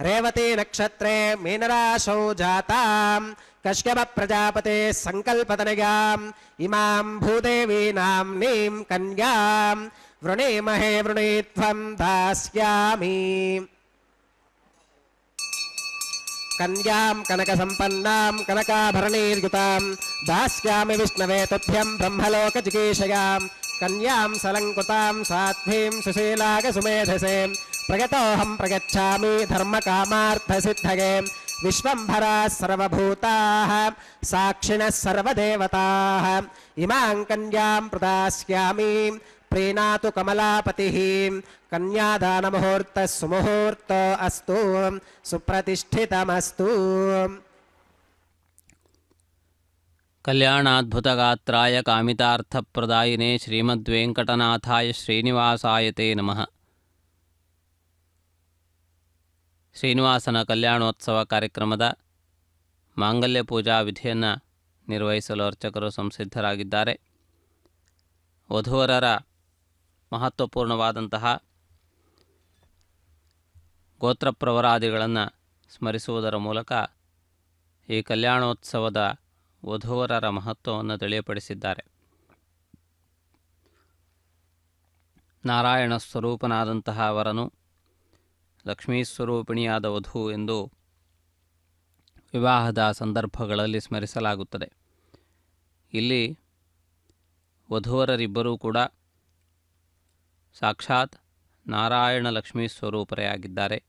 रेवती नक्षत्रे मीनराशौ जातां कश्यपप्रजापते सङ्कल्पतनयाम् इमां भूदेवी नाम्नीं कन्यां वृणीमहे वृणीत्वं दास्यामि कन्यां कनकसम्पन्नां कनकाभरणैर्युतां दास्यामि विष्णवे तुभ्यं ब्रह्मलोकजिगीषयां कन्यां सलङ्कृतां साध्वीं सुशीलागसुमेधसे प्रगतोऽहं प्रगच्छामि धर्मकामार्थसिद्धये विश्वम्भराः सर्वभूताः साक्षिणः सर्वदेवताः इमां कन्यां प्रदास्यामि प्रीणातु कमलापतिः कन्यादानमुहूर्तः सुमुहूर्तो अस्तु सुप्रतिष्ठितमस्तु कल्याणाद्भुतगात्राय कामितार्थप्रदायिने श्रीमद्वेङ्कटनाथाय ಶ್ರೀನಿವಾಸಾಯ ತೇ ನಮಃ. ಶ್ರೀನಿವಾಸನ ಕಲ್ಯಾಣೋತ್ಸವ ಕಾರ್ಯಕ್ರಮದ ಮಾಂಗಲ್ಯ ಪೂಜಾ ವಿಧಿಯನ್ನು ನಿರ್ವಹಿಸಲು ಅರ್ಚಕರು ಸಂಸಿದ್ಧರಾಗಿದ್ದಾರೆ. ವಧೂವರರ ಮಹತ್ವಪೂರ್ಣವಾದಂತಹ ಗೋತ್ರಪ್ರವರಾದಿಗಳನ್ನು ಸ್ಮರಿಸುವುದರ ಮೂಲಕ ಈ ಕಲ್ಯಾಣೋತ್ಸವದ ವಧೂವರರ ಮಹತ್ವವನ್ನು ತಿಳಿಯಪಡಿಸಿದ್ದಾರೆ. ನಾರಾಯಣ ಸ್ವರೂಪನಾದಂತಹ ವರನು ಲಕ್ಷ್ಮೀ ಸ್ವರೂಪಿಣಿಯಾದ ವಧು ಎಂದು ವಿವಾಹದ ಸಂದರ್ಭಗಳಲ್ಲಿ ಸ್ಮರಿಸಲಾಗುತ್ತದೆ. ಇಲ್ಲಿ ವಧೂವರರಿಬ್ಬರೂ ಕೂಡ ಸಾಕ್ಷಾತ್ ನಾರಾಯಣ ಲಕ್ಷ್ಮೀ ಸ್ವರೂಪರೇ ಆಗಿದ್ದಾರೆ.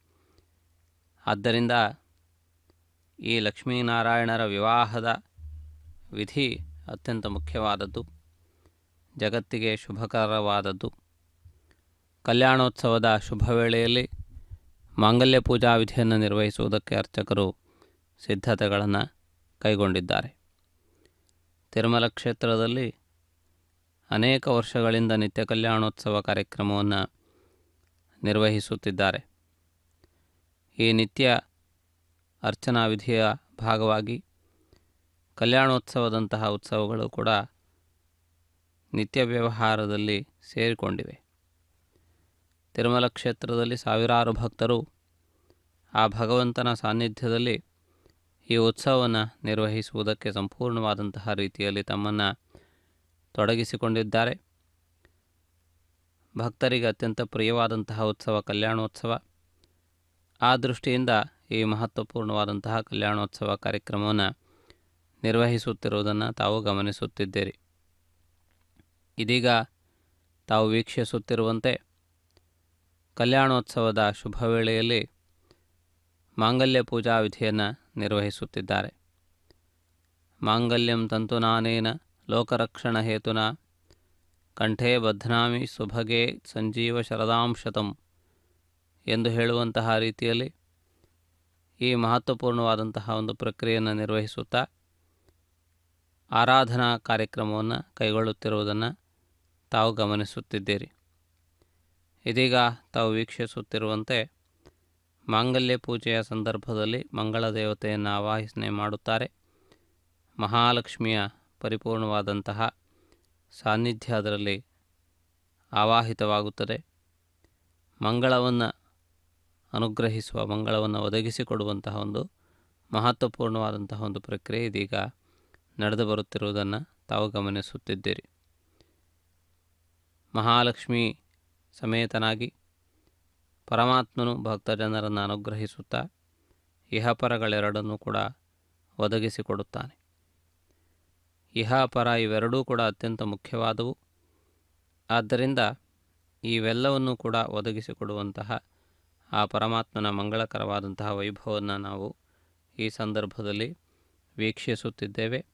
ಆದ್ದರಿಂದ ಈ ಲಕ್ಷ್ಮೀನಾರಾಯಣರ ವಿವಾಹದ ವಿಧಿ ಅತ್ಯಂತ ಮುಖ್ಯವಾದದ್ದು, ಜಗತ್ತಿಗೆ ಶುಭಕರವಾದದ್ದು. ಕಲ್ಯಾಣೋತ್ಸವದ ಶುಭ ವೇಳೆಯಲ್ಲಿ ಮಾಂಗಲ್ಯ ಪೂಜಾ ವಿಧಿಯನ್ನು ನಿರ್ವಹಿಸುವುದಕ್ಕೆ ಅರ್ಚಕರು ಸಿದ್ಧತೆಗಳನ್ನು ಕೈಗೊಂಡಿದ್ದಾರೆ. ತಿರುಮಲ ಕ್ಷೇತ್ರದಲ್ಲಿ ಅನೇಕ ವರ್ಷಗಳಿಂದ ನಿತ್ಯ ಕಲ್ಯಾಣೋತ್ಸವ ಕಾರ್ಯಕ್ರಮವನ್ನು ನಿರ್ವಹಿಸುತ್ತಿದ್ದಾರೆ. ಈ ನಿತ್ಯ ಅರ್ಚನಾ ವಿಧಿಯ ಭಾಗವಾಗಿ ಕಲ್ಯಾಣೋತ್ಸವದಂತಹ ಉತ್ಸವಗಳು ಕೂಡ ನಿತ್ಯ ವ್ಯವಹಾರದಲ್ಲಿ ಸೇರಿಕೊಂಡಿವೆ. ತಿರುಮಲ ಕ್ಷೇತ್ರದಲ್ಲಿ ಸಾವಿರಾರು ಭಕ್ತರು ಆ ಭಗವಂತನ ಸಾನ್ನಿಧ್ಯದಲ್ಲಿ ಈ ಉತ್ಸವವನ್ನು ನಿರ್ವಹಿಸುವುದಕ್ಕೆ ಸಂಪೂರ್ಣವಾದಂತಹ ರೀತಿಯಲ್ಲಿ ತಮ್ಮನ್ನು ತೊಡಗಿಸಿಕೊಂಡಿದ್ದಾರೆ. ಭಕ್ತರಿಗೆ ಅತ್ಯಂತ ಪ್ರಿಯವಾದಂತಹ ಉತ್ಸವ ಕಲ್ಯಾಣೋತ್ಸವ. ಆ ದೃಷ್ಟಿಯಿಂದ ಈ ಮಹತ್ವಪೂರ್ಣವಾದಂತಹ ಕಲ್ಯಾಣೋತ್ಸವ ಕಾರ್ಯಕ್ರಮವನ್ನು ನಿರ್ವಹಿಸುತ್ತಿರುವುದನ್ನು ತಾವು ಗಮನಿಸುತ್ತಿದ್ದೀರಿ. ಇದೀಗ ತಾವು ವೀಕ್ಷಿಸುತ್ತಿರುವಂತೆ ಕಲ್ಯಾಣೋತ್ಸವದ ಶುಭ ವೇಳೆಯಲ್ಲಿ ಮಾಂಗಲ್ಯ ಪೂಜಾ ವಿಧಿಯನ್ನು ನಿರ್ವಹಿಸುತ್ತಿದ್ದಾರೆ. ಮಾಂಗಲ್ಯಂ ತಂತುನಾನೇನ ಲೋಕರಕ್ಷಣ ಹೇತುನಾ ಕಂಠೇ ಬಧ್ನಾಮಿ ಸುಭಗೆ ಸಂಜೀವ ಶರದಾಂ ಶತಂ ಎಂದು ಹೇಳುವಂತಹ ರೀತಿಯಲ್ಲಿ ಈ ಮಹತ್ವಪೂರ್ಣವಾದಂತಹ ಒಂದು ಪ್ರಕ್ರಿಯೆಯನ್ನು ನಿರ್ವಹಿಸುತ್ತಾ ಆರಾಧನಾ ಕಾರ್ಯಕ್ರಮವನ್ನು ಕೈಗೊಳ್ಳುತ್ತಿರುವುದನ್ನು ತಾವು ಗಮನಿಸುತ್ತಿದ್ದೀರಿ. ಇದೀಗ ತಾವು ವೀಕ್ಷಿಸುತ್ತಿರುವಂತೆ ಮಾಂಗಲ್ಯ ಪೂಜೆಯ ಸಂದರ್ಭದಲ್ಲಿ ಮಂಗಳ ದೇವತೆಯನ್ನು ಆವಾಹನೆ ಮಾಡುತ್ತಾರೆ. ಮಹಾಲಕ್ಷ್ಮಿಯ ಪರಿಪೂರ್ಣವಾದಂತಹ ಸಾನ್ನಿಧ್ಯ ಅದರಲ್ಲಿ ಆವಾಹಿತವಾಗುತ್ತದೆ. ಮಂಗಳವನ್ನು ಅನುಗ್ರಹಿಸುವ, ಮಂಗಳವನ್ನು ಒದಗಿಸಿಕೊಡುವಂತಹ ಒಂದು ಮಹತ್ವಪೂರ್ಣವಾದಂತಹ ಒಂದು ಪ್ರಕ್ರಿಯೆ ಇದೀಗ ನಡೆದು ಬರುತ್ತಿರುವುದನ್ನು ತಾವು ಗಮನಿಸುತ್ತಿದ್ದೀರಿ. ಮಹಾಲಕ್ಷ್ಮಿ ಸಮೇತನಾಗಿ ಪರಮಾತ್ಮನು ಭಕ್ತ ಜನರನ್ನು ಅನುಗ್ರಹಿಸುತ್ತಾ ಇಹಪರಗಳೆರಡನ್ನೂ ಕೂಡ ಒದಗಿಸಿಕೊಡುತ್ತಾನೆ. ಇಹಪರ ಇವೆರಡೂ ಕೂಡ ಅತ್ಯಂತ ಮುಖ್ಯವಾದವು. ಆದ್ದರಿಂದ ಇವೆಲ್ಲವನ್ನೂ ಕೂಡ ಒದಗಿಸಿಕೊಡುವಂತಹ ಆ ಪರಮಾತ್ಮನ ಮಂಗಳಕರವಾದಂತಹ ವೈಭವವನ್ನು ನಾವು ಈ ಸಂದರ್ಭದಲ್ಲಿ ವೀಕ್ಷಿಸುತ್ತಿದ್ದೇವೆ.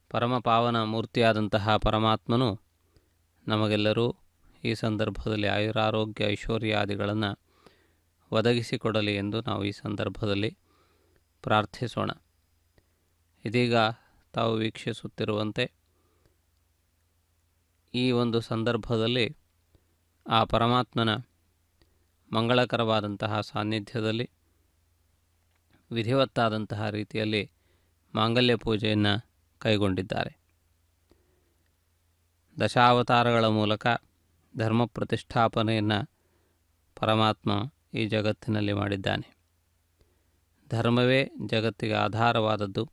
ಪರಮಪಾವನ ಮೂರ್ತಿಯಾದಂತಹ ಪರಮಾತ್ಮನು ನಮಗೆಲ್ಲರೂ ಈ ಸಂದರ್ಭದಲ್ಲಿ ಆಯುರಾರೋಗ್ಯ ಐಶ್ವರ್ಯಾದಿಗಳನ್ನು ಒದಗಿಸಿಕೊಡಲಿ ಎಂದು ನಾವು ಈ ಸಂದರ್ಭದಲ್ಲಿ ಪ್ರಾರ್ಥಿಸೋಣ. ಇದೀಗ ತಾವು ವೀಕ್ಷಿಸುತ್ತಿರುವಂತೆ ಈ ಒಂದು ಸಂದರ್ಭದಲ್ಲಿ ಆ ಪರಮಾತ್ಮನ ಮಂಗಳಕರವಾದಂತಹ ಸಾನ್ನಿಧ್ಯದಲ್ಲಿ ವಿಧಿವತ್ತಾದಂತಹ ರೀತಿಯಲ್ಲಿ ಮಾಂಗಲ್ಯ ಪೂಜೆಯನ್ನು ಕೈಗೊಂಡಿದ್ದಾರೆ. ದಶಾವತಾರಗಳ ಮೂಲಕ ಧರ್ಮ ಪ್ರತಿಷ್ಠಾಪನೆಯನ್ನು ಪರಮಾತ್ಮ ಈ ಜಗತ್ತಿನಲ್ಲಿ ಮಾಡಿದ್ದಾನೆ. ಧರ್ಮವೇ ಜಗತ್ತಿಗೆ ಆಧಾರವಾದದ್ದು.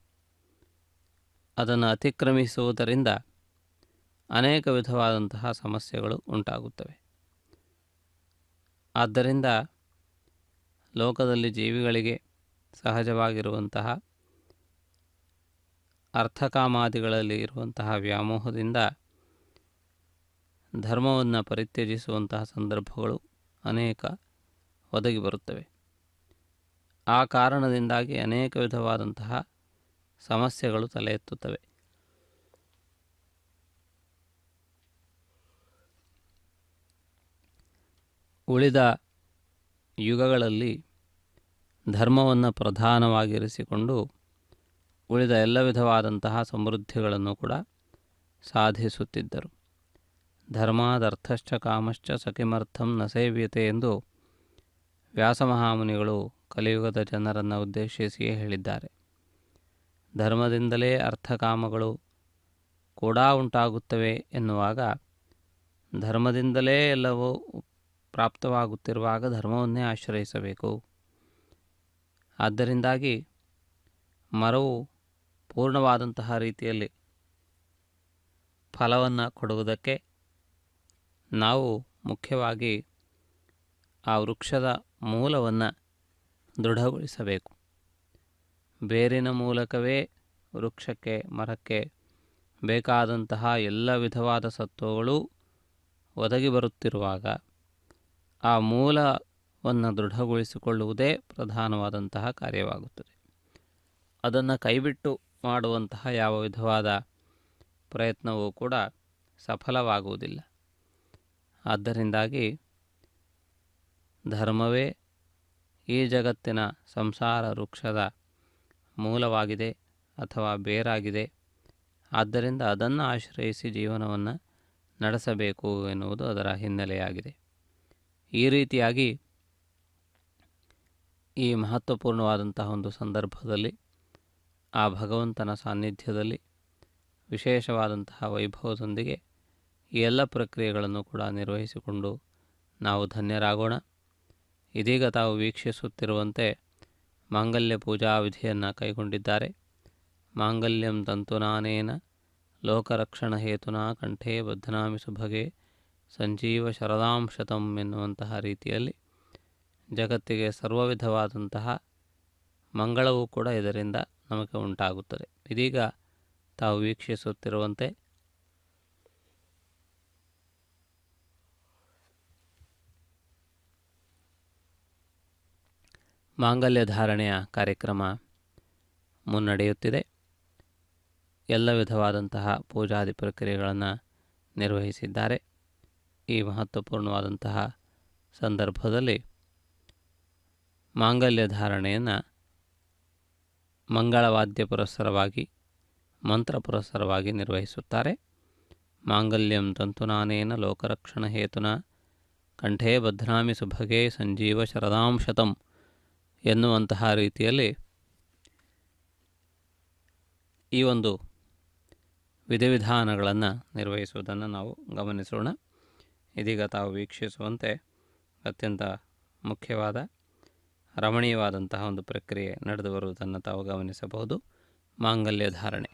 ಅದನ್ನು ಅತಿಕ್ರಮಿಸುವುದರಿಂದ ಅನೇಕ ವಿಧವಾದಂತಹ ಸಮಸ್ಯೆಗಳು ಉಂಟಾಗುತ್ತವೆ. ಆದ್ದರಿಂದ ಲೋಕದಲ್ಲಿ ಜೀವಿಗಳಿಗೆ ಸಹಜವಾಗಿರುವಂತಹ ಅರ್ಥಕಾಮಾದಿಗಳಲ್ಲಿ ಇರುವಂತಹ ವ್ಯಾಮೋಹದಿಂದ ಧರ್ಮವನ್ನು ಪರಿತ್ಯಜಿಸುವಂತಹ ಸಂದರ್ಭಗಳು ಅನೇಕ ಒದಗಿ ಬರುತ್ತವೆ. ಆ ಕಾರಣದಿಂದಾಗಿ ಅನೇಕ ವಿಧವಾದಂತಹ ಸಮಸ್ಯೆಗಳು ತಲೆ ಎತ್ತುತ್ತವೆ. ಉಳಿದ ಯುಗಗಳಲ್ಲಿ ಧರ್ಮವನ್ನು ಪ್ರಧಾನವಾಗಿರಿಸಿಕೊಂಡು ಉಳಿದ ಎಲ್ಲ ವಿಧವಾದಂತಹ ಸಮೃದ್ಧಿಗಳನ್ನು ಕೂಡ ಸಾಧಿಸುತ್ತಿದ್ದರು. ಧರ್ಮಾದರ್ಥಶ್ಚ ಕಾಮಶ್ಚ ಸಕಿಮರ್ಥಂ ನ ಸೇವ್ಯತೆ ಎಂದು ವ್ಯಾಸಮಹಾಮುನಿಗಳು ಕಲಿಯುಗದ ಜನರನ್ನು ಉದ್ದೇಶಿಸಿಯೇ ಹೇಳಿದ್ದಾರೆ. ಧರ್ಮದಿಂದಲೇ ಅರ್ಥಕಾಮಗಳು ಕೂಡ ಉಂಟಾಗುತ್ತವೆ ಎನ್ನುವಾಗ ಧರ್ಮದಿಂದಲೇ ಎಲ್ಲವೂ ಪ್ರಾಪ್ತವಾಗುತ್ತಿರುವಾಗ ಧರ್ಮವನ್ನೇ ಆಶ್ರಯಿಸಬೇಕು. ಆದ್ದರಿಂದಾಗಿ ಮರವು ಪೂರ್ಣವಾದಂತಹ ರೀತಿಯಲ್ಲಿ ಫಲವನ್ನು ಕೊಡುವುದಕ್ಕೆ ನಾವು ಮುಖ್ಯವಾಗಿ ಆ ವೃಕ್ಷದ ಮೂಲವನ್ನು ದೃಢಗೊಳಿಸಬೇಕು. ಬೇರಿನ ಮೂಲಕವೇ ವೃಕ್ಷಕ್ಕೆ, ಮರಕ್ಕೆ ಬೇಕಾದಂತಹ ಎಲ್ಲ ವಿಧವಾದ ಸತ್ವಗಳು ಒದಗಿ ಬರುತ್ತಿರುವಾಗ ಆ ಮೂಲವನ್ನು ದೃಢಗೊಳಿಸಿಕೊಳ್ಳುವುದೇ ಪ್ರಧಾನವಾದಂತಹ ಕಾರ್ಯವಾಗುತ್ತದೆ. ಅದನ್ನು ಕೈಬಿಟ್ಟು ಮಾಡುವಂತಹ ಯಾವ ವಿಧವಾದ ಪ್ರಯತ್ನವೂ ಕೂಡ ಸಫಲವಾಗುವುದಿಲ್ಲ. ಆದ್ದರಿಂದಾಗಿ ಧರ್ಮವೇ ಈ ಜಗತ್ತಿನ ಸಂಸಾರ ವೃಕ್ಷದ ಮೂಲವಾಗಿದೆ ಅಥವಾ ಬೇರಾಗಿದೆ. ಆದ್ದರಿಂದ ಅದನ್ನು ಆಶ್ರಯಿಸಿ ಜೀವನವನ್ನು ನಡೆಸಬೇಕು ಎನ್ನುವುದು ಅದರ ಹಿನ್ನೆಲೆಯಾಗಿದೆ. ಈ ರೀತಿಯಾಗಿ ಈ ಮಹತ್ವಪೂರ್ಣವಾದಂತಹ ಒಂದು ಸಂದರ್ಭದಲ್ಲಿ ಆ ಭಗವಂತನ ಸಾನ್ನಿಧ್ಯದಲ್ಲಿ ವಿಶೇಷವಾದಂತಹ ವೈಭವದೊಂದಿಗೆ ಈ ಎಲ್ಲ ಪ್ರಕ್ರಿಯೆಗಳನ್ನು ಕೂಡ ನಿರ್ವಹಿಸಿಕೊಂಡು ನಾವು ಧನ್ಯರಾಗೋಣ. ಇದೀಗ ತಾವು ವೀಕ್ಷಿಸುತ್ತಿರುವಂತೆ ಮಾಂಗಲ್ಯ ಪೂಜಾ ವಿಧಿಯನ್ನು ಕೈಗೊಂಡಿದ್ದಾರೆ. ಮಾಂಗಲ್ಯಂ ತಂತುನಾನೇನ ಲೋಕರಕ್ಷಣ ಹೇತುನಾ ಕಂಠೇ ಬಧ್ನಾಮಿ ಸುಭಗೆ ಸಂಜೀವ ಶರದಾಂ ಶತಂ ಎನ್ನುವಂತಹ ರೀತಿಯಲ್ಲಿ ಜಗತ್ತಿಗೆ ಸರ್ವವಿಧವಾದಂತಹ ಮಂಗಳವೂ ಕೂಡ ಇದರಿಂದ ನಮಗೆ ಉಂಟಾಗುತ್ತದೆ. ಇದೀಗ ತಾವು ವೀಕ್ಷಿಸುತ್ತಿರುವಂತೆ ಮಾಂಗಲ್ಯ ಧಾರಣೆಯ ಕಾರ್ಯಕ್ರಮ ಮುನ್ನಡೆಯುತ್ತಿದೆ. ಎಲ್ಲ ವಿಧವಾದಂತಹ ಪೂಜಾದಿ ಪ್ರಕ್ರಿಯೆಗಳನ್ನು ನಿರ್ವಹಿಸಿದ್ದಾರೆ. ಈ ಮಹತ್ವಪೂರ್ಣವಾದಂತಹ ಸಂದರ್ಭದಲ್ಲಿ ಮಾಂಗಲ್ಯ ಧಾರಣೆಯನ್ನು ಮಂಗಳವಾದ್ಯ ಪುರಸ್ಸರವಾಗಿ ಮಂತ್ರ ಪುರಸ್ಸರವಾಗಿ ನಿರ್ವಹಿಸುತ್ತಾರೆ. ಮಾಂಗಲ್ಯಂ ತಂತುನಾನೇನ ಲೋಕರಕ್ಷಣ ಹೇತುನ ಕಂಠೇ ಬಧ್ನಾಮಿ ಸುಭಗೆ ಸಂಜೀವ ಶರದಾಂ ಶತಂ ಎನ್ನುವಂತಹ ರೀತಿಯಲ್ಲಿ ಈ ಒಂದು ವಿಧಿವಿಧಾನಗಳನ್ನು ನಿರ್ವಹಿಸುವುದನ್ನು ನಾವು ಗಮನಿಸೋಣ. ಇದೀಗ ತಾವು ವೀಕ್ಷಿಸುವಂತೆ ಅತ್ಯಂತ ಮುಖ್ಯವಾದ ರಮಣೀಯವಾದಂತಹ ಒಂದು ಪ್ರಕ್ರಿಯೆ ನಡೆದು ಬರುವುದನ್ನು ತಾವು ಗಮನಿಸಬಹುದು. ಮಾಂಗಲ್ಯ ಧಾರಣೆ.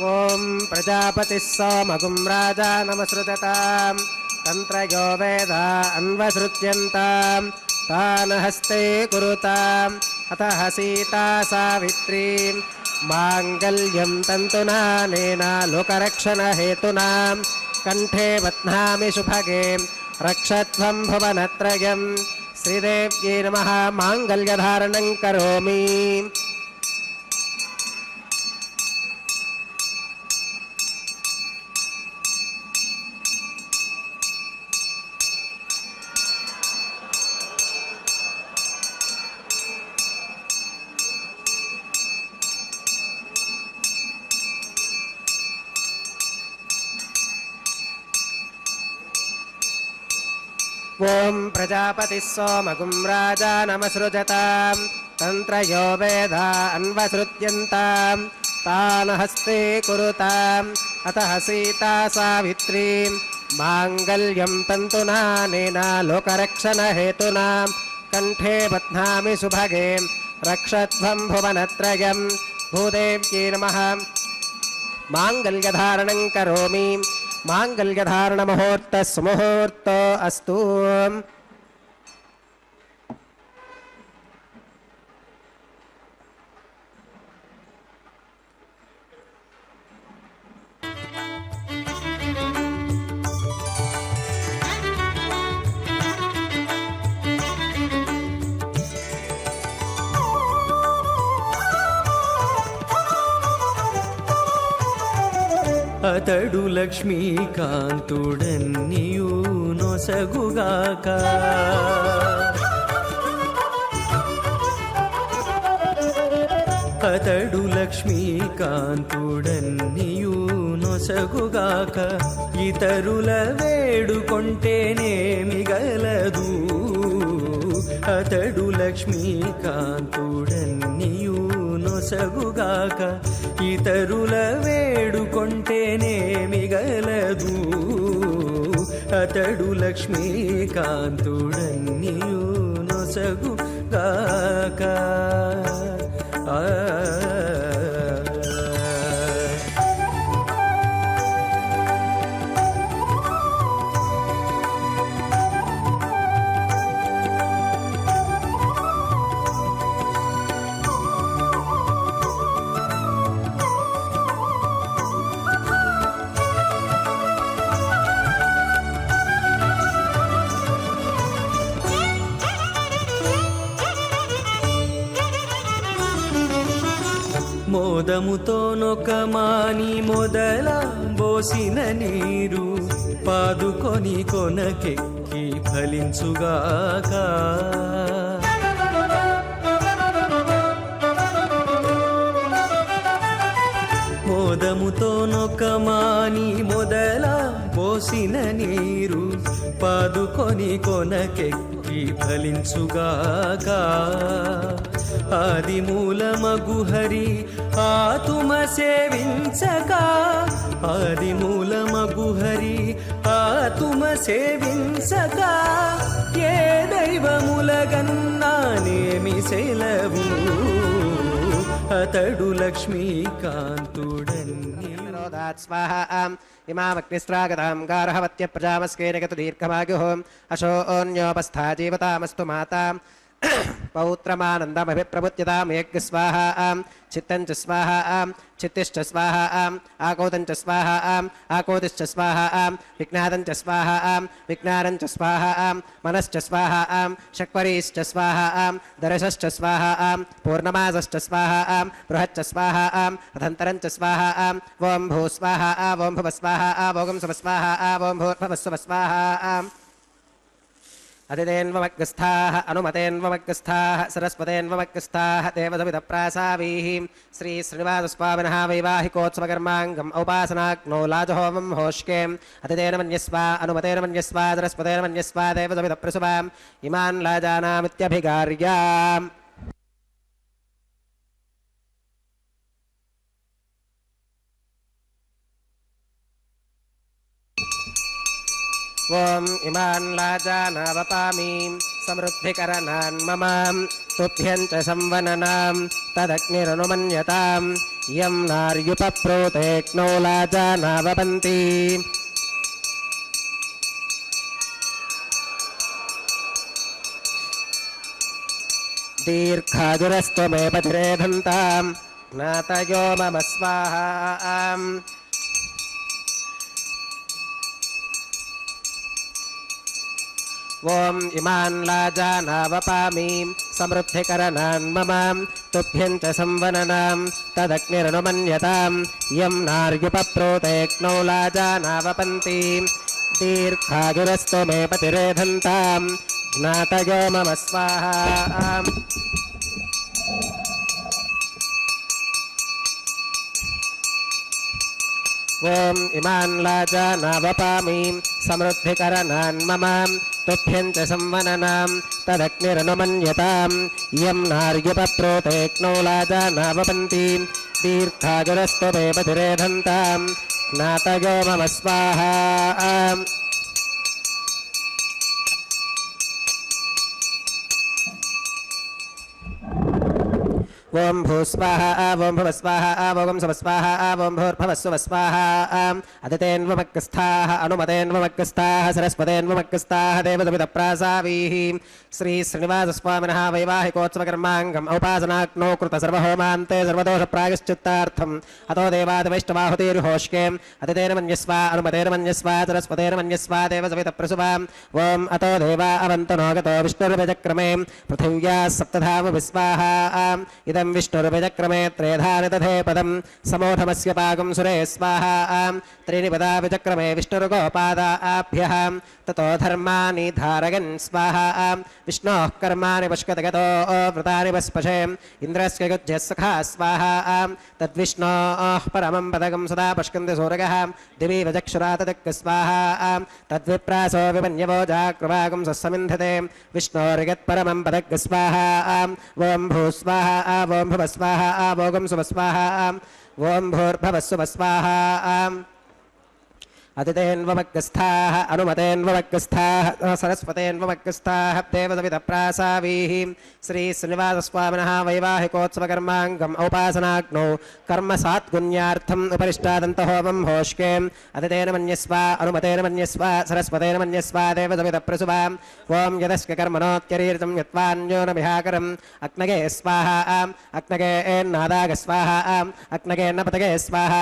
ಓಂ ಪ್ರಜಾಪತಿಃ ಸೋಮಗುಂ ರಾಜಾನಮಸೃಜತಾಂ ತಂತ್ರಯೋ ವೇದ ಅನ್ವಸೃಜ್ಯಂತಾಂ ತಾನ ಹಸ್ತೆ ಕುರುತಾಂ ಅತಃ ಸೀತಾ ಸಾವಿತ್ರೀಂ ಮಾಂಗಲ್ಯಂ ತಂತುನಾನೇನ ಲೋಕರಕ್ಷಣ ಹೇತುನಾಂ ಕಂಠೆ ಬಧ್ನಾಮಿ ಶುಭಗೆ ರಕ್ಷತ್ವಂ ಭುವನತ್ರಯಂ ಶ್ರೀದೇವ್ಯೈ ನಮಃ. ಮಾಂಗಲ್ಯಧಾರಣಂ ಕರೋಮಿ. ಓಂ ಪ್ರಜಾಪತಿಃ ಸೋಮಗುಂ ರಾಜಾನಮಸೃಜತಾಂ ತಂತ್ರಯೋ ವೇದ ಅನ್ವಸೃಜ್ಯಂತಾಂ ತಾನ ಹಸ್ತೆ ಕುರುತಾಂ ಅತಃ ಸೀತಾ ಸಾವಿತ್ರೀಂ ಮಾಂಗಲ್ಯಂ ತಂತುನಾನೇನ ಲೋಕರಕ್ಷಣ ಹೇತುನಾಂ ಕಂಠೆ ಬಧ್ನಾಮಿ ಸುಭಗೆ ರಕ್ಷತ್ವಂ ಭುವನತ್ರಯಂ ಭೂದೇವ್ಯೈ ನಮಃ. ಮಾಂಗಲ್ಯಧಾರಣಂ ಕರೋಮಿ. ಮಾಂಗಲ್ಯಧಾರಣ ಮುಹೂರ್ತ ಸುಮುಹೂರ್ತ ಅಸ್ತು. అతడు లక్ష్మీకాంతుడన్నియు నొసగుగాక. అతడు లక్ష్మీకాంతుడన్నియు నొసగుగాక. ఇతరుల వేడుకొంటేనే మిగలదు. అతడు లక్ష్మీకాంతుడన్నియు నొసగుగాక. ఇతరుల వేడుకొంటేనే మిగలదు. అతడు లక్ష్మీకాంతుడన్నియు నొసగుగాక. మోదముతో నొకమాని మొదల బోసిన నీరు పాదుకొని కొనకెక్కి ఫలించుగాక. మోదముతో నొకమాని మొదల బోసిన నీరు పాదుకొని కొనకెక్కి ఫలించుగాక. ఆదిమూలమగు హరి ఆతుమ సేవించక. ఆదిమూలమగు హరి ఆతుమ సేవించక. ఏ దైవములగన్నానేమి సెలవు. అతడు లక్ష్మీకాంతుడన్ని. ఇమామగ్నిస్రాగతాం గార్హవత్య ప్రజామస్కేనగతు దీర్ఘమాయుః అశోన్యోపస్థా జీవతామస్తు మాతా पौत्रमानन्दमभिप्रभुत्यतां यज्ञ स्वाहा चित्तं च स्वाहा चित्तिश्च स्वाहा आकोतं च स्वाहा आकोतिश्च स्वाहा विज्ञातं च स्वाहा विज्ञानं च स्वाहा मनश्च स्वाहा शक्वरीश्च स्वाहा दरशश्च स्वाहा पूर्णमासश्च स्वाहा बृहच्च स्वाहा रथन्तरं च स्वाहा ॐ भू स्वाहा ॐ भुव स्वाहा भोगं सुव स्वाहा ॐ भूर्भुवस्सुव स्वाहा अतिथेन्वमग्रस्थाः अनुमतेन्वमग्रस्थाः सरस्वतेन्वमग्रस्थाः देवसविधप्रासावीः श्रीश्रीनिवासस्वामिनः वैवाहिकोत्सवकर्माङ्गम् औपासनाग्नौ लाजहोमं होष्के अतिथेन मन्यस्व अनुमतेन मन्यस्व सरस्वतेन मन्यस्व देवसविधप्रसुवाम् इमान् लाजानामित्यभिगार्या ॐ इमान् लाजानावपामि समृद्धिकरणान् मम तुभ्यं च संवननां तदग्निरनुमन्यतां यं नार्युपप्रोतेक्नो लाजानावपन्ति दीर्घाजुरस्तु मे पथिरेधन्तां ज्ञातयो मम स्वाहा ॐ इमान् लाजानावपामि समृद्धिकरणान् मम तुभ्यं च संवननां तदग्निरनुमन्यतां यं नार्युपप्रोतेक्नो लाजानावपन्ति दीर्घायुरस्तु मे पतिरेधन्तां ज्ञातयो मम स्वाहा ॐ इमान् लाजानावपामि समृद्धिकरणान् मम तुभ्यं च संवननां तदग्निरनुमन्यतां यं नार्युपप्रोतेक्नो लाजानावपन्ति दीर्घायुरस्तु मे पतिरेधन्तां ज्ञातयो मम स्वाहा ॐ भूस्वाहा ॐ भुवस्वाहा ॐ सुवस्वाहा ॐ भूर्भुवस्सुवस्वाहा अदितेन्वमग्रस्थाः अनुमतेन्वमग्रस्थाः सरस्वतेन्वमग्रस्थाः देवसविधप्रासावीः श्रीश्रीनिवासस्वामिनः वैवाहिकोत्सवकर्माङ्गम् औपासनाग्नौ कृतसर्वहोमान्ते सर्वदोषप्रायश्चित्तार्थम् अतो देवादिवैष्णवाहुतिर्होष्के अदितेन मन्यस्व अनुमतेन मन्यस्व सरस्वतेन मन्यस्व देवसविधप्रसुवाम् ॐ अतो देवा अवन्तो नो गतो विष्णुर्विचक्रमे पृथिव्याः सप्तधामविस्वाहा इदं विष्णुर्विचक्रमे त्रेधानि दधे पदं समोढमस्य पाकं सुरे स्वाहा त्रीणि पदा विचक्रमे विष्णुर्गोपादाभ्यः ततो धर्माणि धारयन् स्वाहा विष्णोः कर्माणि पश्कतगतो व्रतानि वस्पशे इन्द्रस्य युज्यः सखा स्वाहा तद्विष्णोः परमं पदकं सदा पश्कन्ति सूरगः दिवि वचक्षुरा तदक् स्वाहा तद्विप्रासो विमन्यवो जाकृवागं सस्समिन्धते विष्णोर्यत्परमं पदक् स्वाहा ॐ भूस्वाहा ॐ भुवस्वाहा भोगं सुवस्वाहा ॐ भूर्भुवस्सुवस्वाहा अतिथेन्वमग्रस्थाः अनुमतेन्वमग्रस्थाः सरस्वतेन्वमग्रस्थाः देवसविधप्रासावीः श्रीश्रीनिवासस्वामिनः वैवाहिकोत्सवकर्माङ्गम् औपासनाग्नौ कर्मसात्गुण्यार्थम् उपरिष्टादन्तहोमं होष्के अतिथेन मन्यस्व अनुमतेन मन्यस्व सरस्वतेन मन्यस्व देवसविधप्रसुवाम् ॐ यदस्क कर्मणोत्यरीर्तं यत्वान्यो न विहाकरम् अग्नगे स्वाहा अग्नगे एन्नादाग स्वाहा अग्नगे नपतगे स्वाहा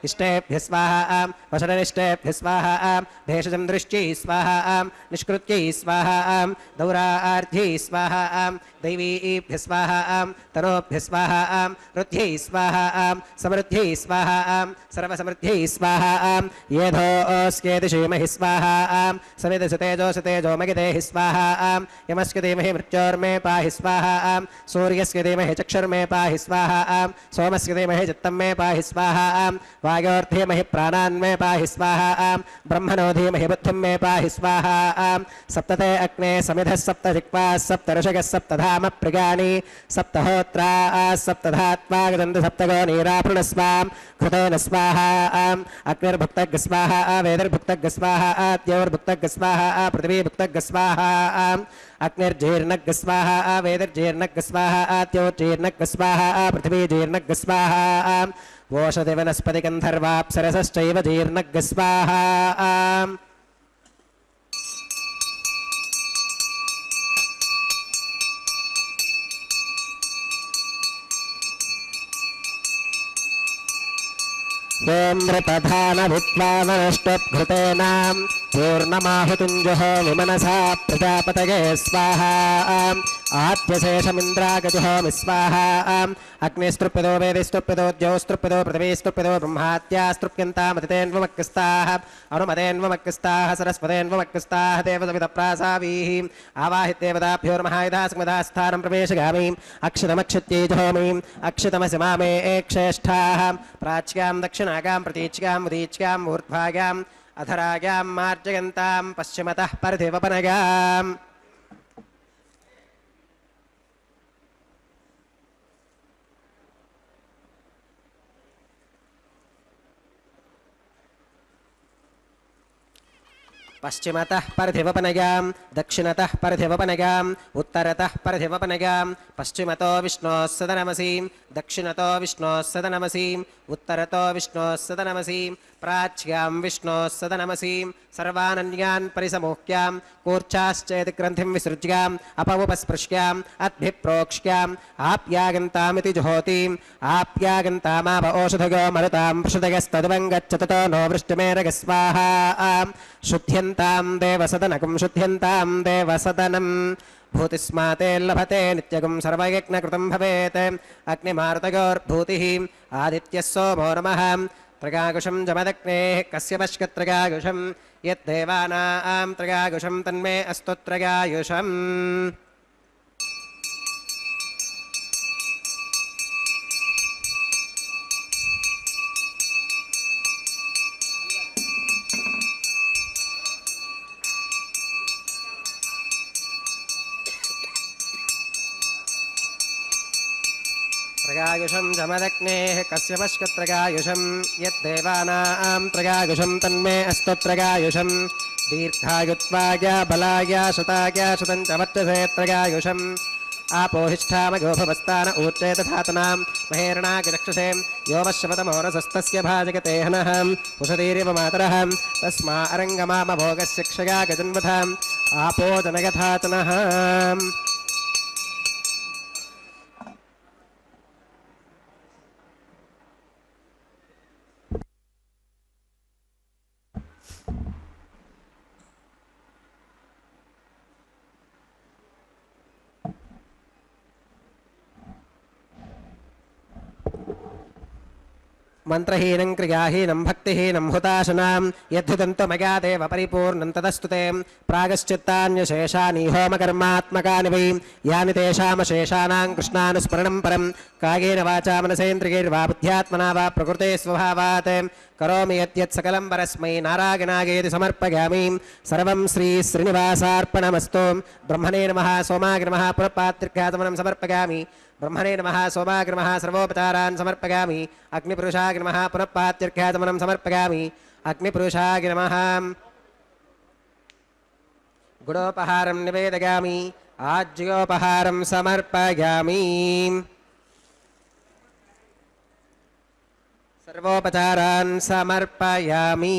इष्टेभ्यः स्वाहा वशननिष्ठे स्वाहा भेषजं दृष्ट्यै स्वाहा निष्कृत्यै स्वाहा दौरार्ध्यै स्वाहा दैवीभ्यः स्वाहा तनोभ्यः स्वाहा रुद्ध्यै स्वाहा समृद्ध्यै स्वाहा सर्वसमृद्ध्यै स्वाहा येधोऽस्येति श्रीमहि स्वाहा समिदसि तेजोऽसि तेजो मगिदेहि स्वाहा यमस्य धीमहि मृत्योर्मे पाहि स्वाहा सूर्यस्य धीमहि चक्षुर्मे पाहि स्वाहा सोमस्य धीमहि चित्तं मे पाहि स्वाहा वायोर्धीमहि प्राणान्मे पाहि स्वाहा ब्रह्मणो धीमहि बुद्धिं मे पाहि स्वाहा सप्तते अग्ने समिधः सप्त जिह्वाः सप्त ऋषयः सप्तधाम प्रियाणि सप्तहोत्रा सप्तधात्वा गदन्त सप्तगो नीराभृणस्वां कृतेन स्वाहा अग्निर्भुक्तग् स्वाहा वेदिर्भुक्तग् स्वाहा द्यौर्भुक्तग् स्वाहा पृथिवीभुक्तग् स्वाहा अग्निर्जीर्णग् स्वाहा वेदिर्जीर्णग् स्वाहा द्यौर्जीर्णग् स्वाहा पृथिवीजीर्णग् स्वाहा वोषधि वनस्पति गन्धर्वाप्सरसश्चैव जीर्णग् स्वाहा ఓం నృపధానభిత్వామనష్టఘృతేనాం పూర్ణమాహుతుంజుహోమి మనసా ప్రజాపతయే స్వాహా ఆద్యశేషమింద్రాగజుహోమి స్వాహా అగ్నిస్తృప్యదో వేదిస్తృప్యదో ద్యోస్తృప్యదో పృథివీస్తృప్యదో బ్రహ్మాత్యాస్తృప్యంతామతితేన్వమక్కస్తాః అనుమతేన్వమక్కస్తాః సరస్వతేన్వమక్కస్తాః దేవసవితప్రాసావీః ఆవాహిత్యేవదాభ్యోర్మహాయుధాస్మదాస్థానం ప్రవేశగామి అక్షతమక్షత్యేజహోమి అక్షతమసి మామే క్షేష్ఠాః ప్రాచ్యాం దక్షిణాగాం ప్రతీచ్యాం ఉదీచ్యాం ఊర్ధ్వాగాం అధరాగాం మార్జయంతాం పశ్చిమతః పరిధివపనగాం పశ్చిమతః పరిధివపనగాం దక్షిణతః పరిధివపనగాం ఉత్తరతః పరిధివపనగాం పశ్చిమతో విష్ణోః సదనమసీం దక్షిణతో విష్ణోః సదనమసీం ఉత్తరతో విష్ణోః సదనమసీం ప్రాచ్యాం విష్ణోః సదనమసీం సర్వానన్యాన్ పరిసమూహ్యాం కూర్చాశ్చేతి గ్రంథిం విసృజ్యాం అపవుపస్పృశ్యాం అద్భిప్రోక్ష్యాం ఆప్యాగంతామితి జుహోతిం ఆప్యాగంతామావ ఓషధగో మరుతాం పృషదగస్తదువంగచ్చతతో నో వృష్టిమేరగ స్వాహా శుద్ధ్యంతాం దేవసదనకం శుద్ధ్యంతాం దేవసదనం భూతిస్మాతే లభతే నిత్యగం సర్వయజ్ఞకృతం భవేత్ అగ్నిమారుతగోర్భూతిః ఆదిత్యः సోమో నమః త్రగాగుషం జమదగ్నేః కస్యపశ్కత్రగాగుషం యద్దేవానాం త్రగాగుషం తన్మే అస్తు త్రగాయుషం త్రగాయుషం జమదగ్నేః కస్యపశ్కత్రగాయుషం యద్దేవానాం త్రగాయుషం తన్మే అస్తు త్రగాయుషం దీర్ఘాయుత్వాయ బలాయ శతాయ శతం చ వర్చసే త్రగాయుషం ఆపోహిష్ఠామగోభవస్తాన ఊర్చేతధాతనాం మహేరణాగిరక్షసే యోవశ్యవతమోరసస్తస్య భాజగతే హనః పుషదీరివ మాతరః తస్మా అరంగమామభోగస్య క్షయా గజన్వథాం ఆపో జనగధాతనః మంత్రహీనం క్రియాహీనం భక్తిహీనం హుతాశనాం యద్ధుదంతమగాదేవ పరిపూర్ణం తదస్తుతే ప్రాగశ్చిత్తాన్యశేషాని హోమకర్మాత్మకాని వై యాని తేషామశేషానాం కృష్ణానుస్మరణం పరం కాయేన వాచా మనసేంద్రియైర్వా బుద్ధ్యాత్మనా వా ప్రకృతే స్వభావాత్ కరోమి యద్యత్ సకలం పరస్మై నారాయణాయేతి సమర్పయామి సర్వం శ్రీ శ్రీనివాసార్పణమస్తు బ్రహ్మణే నమః సోమాయ నమః పునఃపాత్రికాచమనం సమర్పయామి బ్రహ్మణే నమః సోమాయ నమః సర్వోపచారాన్ సమర్పయామి అగ్నిపురుషాయ నమః పునఃపాత్రికాచమనం సమర్పయామి అగ్నిపురుషాయ నమః గుడోపహారం నివేదయామి ఆజ్యోపహారం సమర్పయామి సర్వోపచారాన్ సమర్పయామి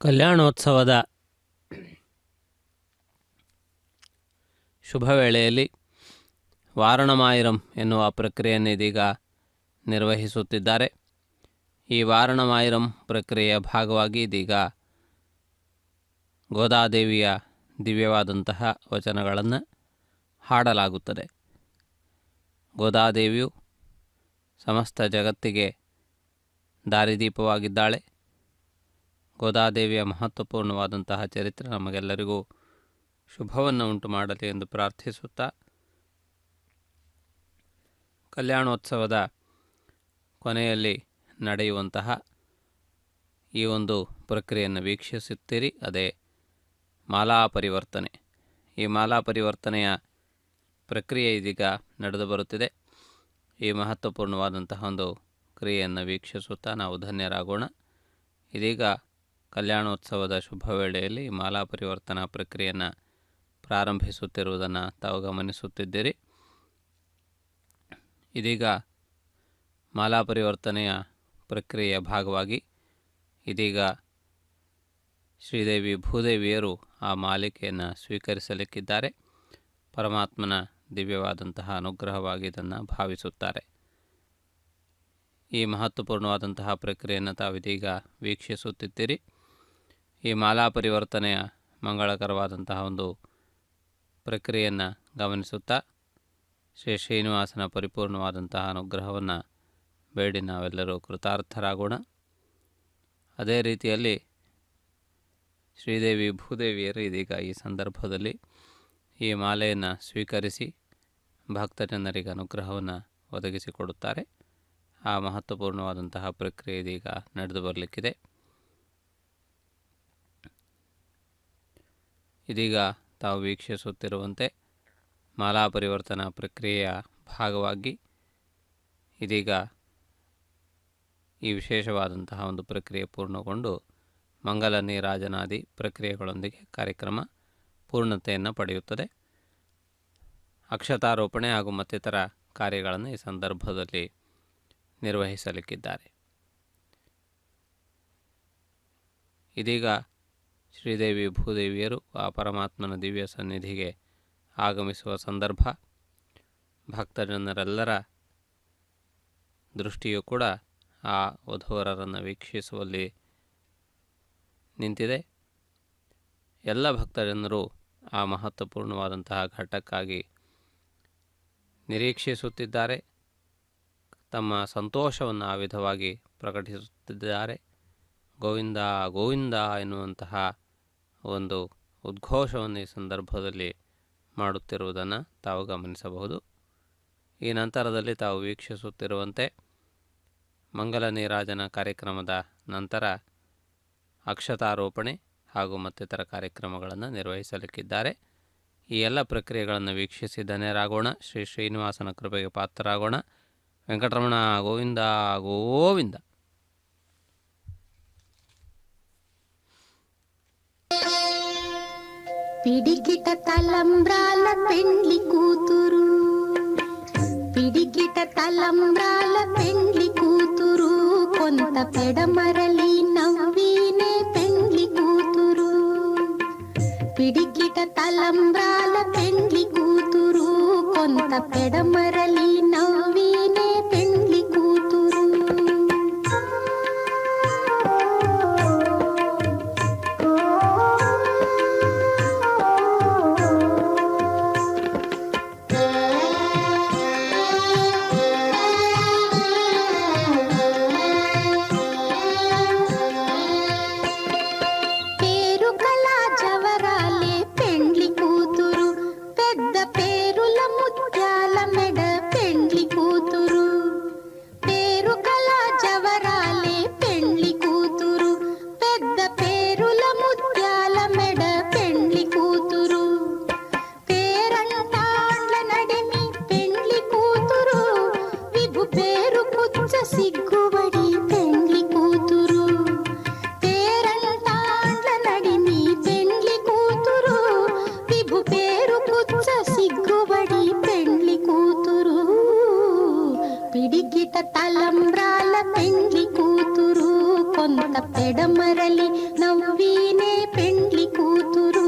ಕಲ್ಯಾಣೋತ್ಸವದ ಶುಭ ವೇಳೆಯಲ್ಲಿ ವಾರಣಮಾಯಿರಂ ಎನ್ನುವ ಪ್ರಕ್ರಿಯೆಯನ್ನು ಇದೀಗ ನಿರ್ವಹಿಸುತ್ತಿದ್ದಾರೆ. ಈ ವಾರಣಮಾಯಿರಂ ಪ್ರಕ್ರಿಯೆಯ ಭಾಗವಾಗಿ ಇದೀಗ ಗೋದಾದೇವಿಯ ದಿವ್ಯವಾದಂತಹ ವಚನಗಳನ್ನು ಹಾಡಲಾಗುತ್ತದೆ. ಗೋದಾದೇವಿಯು ಸಮಸ್ತ ಜಗತ್ತಿಗೆ ದಾರಿದೀಪವಾಗಿದ್ದಾಳೆ. ಗೋದಾದೇವಿಯ ಮಹತ್ವಪೂರ್ಣವಾದಂತಹ ಚರಿತ್ರೆ ನಮಗೆಲ್ಲರಿಗೂ ಶುಭವನ್ನು ಉಂಟು ಮಾಡಲಿ ಎಂದು ಪ್ರಾರ್ಥಿಸುತ್ತಾ, ಕಲ್ಯಾಣೋತ್ಸವದ ಕೊನೆಯಲ್ಲಿ ನಡೆಯುವಂತಹ ಈ ಒಂದು ಪ್ರಕ್ರಿಯೆಯನ್ನು ವೀಕ್ಷಿಸುತ್ತೀರಿ. ಅದೇ ಮಾಲಾ ಪರಿವರ್ತನೆ. ಈ ಮಾಲಾ ಪರಿವರ್ತನೆಯ ಪ್ರಕ್ರಿಯೆ ಇದೀಗ ನಡೆದು ಬರುತ್ತಿದೆ. ಈ ಮಹತ್ವಪೂರ್ಣವಾದಂತಹ ಒಂದು ಕ್ರಿಯೆಯನ್ನು ವೀಕ್ಷಿಸುತ್ತಾ ನಾವು ಧನ್ಯರಾಗೋಣ. ಇದೀಗ ಕಲ್ಯಾಣೋತ್ಸವದ ಶುಭ ವೇಳೆಯಲ್ಲಿ ಮಾಲಾ ಪರಿವರ್ತನಾ ಪ್ರಕ್ರಿಯೆಯನ್ನು ಪ್ರಾರಂಭಿಸುತ್ತಿರುವುದನ್ನು ತಾವು ಗಮನಿಸುತ್ತಿದ್ದೀರಿ. ಇದೀಗ ಮಾಲಾ ಪರಿವರ್ತನೆಯ ಪ್ರಕ್ರಿಯೆಯ ಭಾಗವಾಗಿ ಇದೀಗ ಶ್ರೀದೇವಿ ಭೂದೇವಿಯರು ಆ ಮಾಲಿಕೆಯನ್ನು ಸ್ವೀಕರಿಸಲಿಕ್ಕಿದ್ದಾರೆ. ಪರಮಾತ್ಮನ ದಿವ್ಯವಾದಂತಹ ಅನುಗ್ರಹವಾಗಿ ಇದನ್ನು ಭಾವಿಸುತ್ತಾರೆ. ಈ ಮಹತ್ವಪೂರ್ಣವಾದಂತಹ ಪ್ರಕ್ರಿಯೆಯನ್ನು ತಾವಿದೀಗ ವೀಕ್ಷಿಸುತ್ತಿದ್ದೀರಿ. ಈ ಮಾಲಾ ಪರಿವರ್ತನೆಯ ಮಂಗಳಕರವಾದಂತಹ ಒಂದು ಪ್ರಕ್ರಿಯೆಯನ್ನು ಗಮನಿಸುತ್ತಾ ಶ್ರೀ ಶ್ರೀನಿವಾಸನ ಪರಿಪೂರ್ಣವಾದಂತಹ ಅನುಗ್ರಹವನ್ನು ಬೇಡಿ ನಾವೆಲ್ಲರೂ ಕೃತಾರ್ಥರಾಗೋಣ. ಅದೇ ರೀತಿಯಲ್ಲಿ ಶ್ರೀದೇವಿ ಭೂದೇವಿಯರು ಇದೀಗ ಈ ಸಂದರ್ಭದಲ್ಲಿ ಈ ಮಾಲೆಯನ್ನು ಸ್ವೀಕರಿಸಿ ಭಕ್ತಜನರಿಗೆ ಅನುಗ್ರಹವನ್ನು ಒದಗಿಸಿಕೊಡುತ್ತಾರೆ. ಆ ಮಹತ್ವಪೂರ್ಣವಾದಂತಹ ಪ್ರಕ್ರಿಯೆ ಇದೀಗ ನಡೆದು ಬರಲಿಕ್ಕಿದೆ. ಇದೀಗ ತಾವು ವೀಕ್ಷಿಸುತ್ತಿರುವಂತೆ ಮಾಲಾ ಪರಿವರ್ತನಾ ಪ್ರಕ್ರಿಯೆಯ ಭಾಗವಾಗಿ ಇದೀಗ ಈ ವಿಶೇಷವಾದಂತಹ ಒಂದು ಪ್ರಕ್ರಿಯೆ ಪೂರ್ಣಗೊಂಡು ಮಂಗಲ ನೀರಾಜನಾದಿ ಪ್ರಕ್ರಿಯೆಗಳೊಂದಿಗೆ ಕಾರ್ಯಕ್ರಮ ಪೂರ್ಣತೆಯನ್ನು ಪಡೆಯುತ್ತದೆ. ಅಕ್ಷತಾರೋಪಣೆ ಹಾಗೂ ಮತ್ತಿತರ ಕಾರ್ಯಗಳನ್ನು ಈ ಸಂದರ್ಭದಲ್ಲಿ ನಿರ್ವಹಿಸಲಿಕ್ಕಿದ್ದಾರೆ. ಇದೀಗ ಶ್ರೀದೇವಿ ಭೂದೇವಿಯರು ಆ ಪರಮಾತ್ಮನ ದಿವ್ಯ ಸನ್ನಿಧಿಗೆ ಆಗಮಿಸುವ ಸಂದರ್ಭ. ಭಕ್ತಜನರೆಲ್ಲರ ದೃಷ್ಟಿಯೂ ಕೂಡ ಆ ವಧೂವರರನ್ನು ವೀಕ್ಷಿಸುವಲ್ಲಿ ನಿಂತಿದೆ. ಎಲ್ಲ ಭಕ್ತಜನರು ಆ ಮಹತ್ವಪೂರ್ಣವಾದಂತಹ ಘಟ್ಟಕ್ಕಾಗಿ ನಿರೀಕ್ಷಿಸುತ್ತಿದ್ದಾರೆ. ತಮ್ಮ ಸಂತೋಷವನ್ನು ಆ ವಿಧವಾಗಿ ಪ್ರಕಟಿಸುತ್ತಿದ್ದಾರೆ. ಗೋವಿಂದ ಗೋವಿಂದ ಎನ್ನುವಂತಹ ಒಂದು ಉದ್ಘೋಷವನ್ನು ಈ ಸಂದರ್ಭದಲ್ಲಿ ಮಾಡುತ್ತಿರುವುದನ್ನು ತಾವು ಗಮನಿಸಬಹುದು. ಈ ನಂತರದಲ್ಲಿ ತಾವು ವೀಕ್ಷಿಸುತ್ತಿರುವಂತೆ ಮಂಗಲ ನೀರಾಜನ ಕಾರ್ಯಕ್ರಮದ ನಂತರ ಅಕ್ಷತಾರೋಪಣೆ ಹಾಗೂ ಮತ್ತಿತರ ಕಾರ್ಯಕ್ರಮಗಳನ್ನು ನಿರ್ವಹಿಸಲಿಕ್ಕಿದ್ದಾರೆ. ಈ ಎಲ್ಲ ಪ್ರಕ್ರಿಯೆಗಳನ್ನು ವೀಕ್ಷಿಸಿ ಧನ್ಯರಾಗೋಣ. ಶ್ರೀ ಶ್ರೀನಿವಾಸನ ಕೃಪೆಗೆ ಪಾತ್ರರಾಗೋಣ. ವೆಂಕಟರಮಣ ಗೋವಿಂದ ಗೋವಿಂದ. పిడికిట తలంబ్రాల పెండ్లి కూతురు, పిడికిట తలంబ్రాల పెండ్లి కూతురు, కొంత పెడమరలి నవ్వీనే పెండ్లి కూతురు. పిడికిట తలంబ్రాల పెండ్లి కూతురు, కొంత పెడమరలి నవ్వీనే పెండ్లి కూతురు. తలంబ్రాల పెండ్లి కూతురు, కొంత పెడమరలి నవ్వీనే పెండ్లి కూతురు.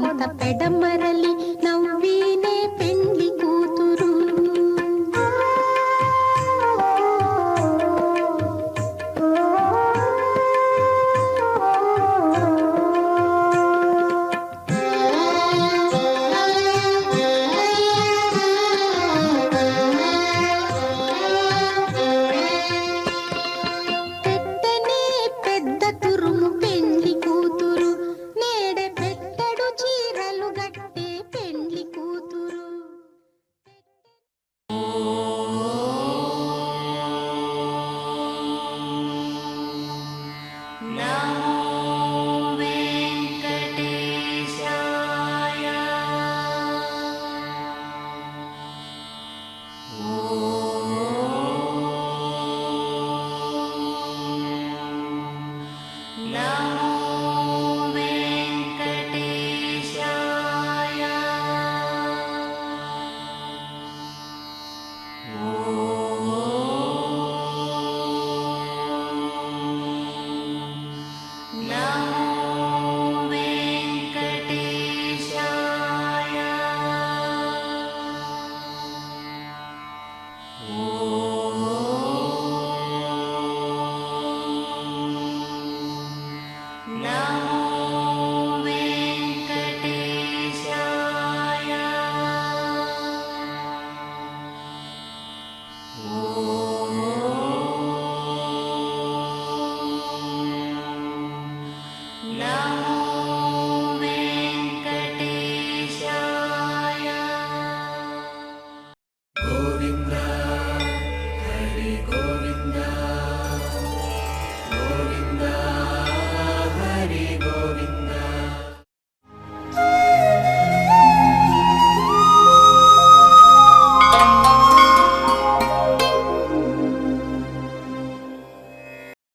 కొంత పెడమరలి నవ్వి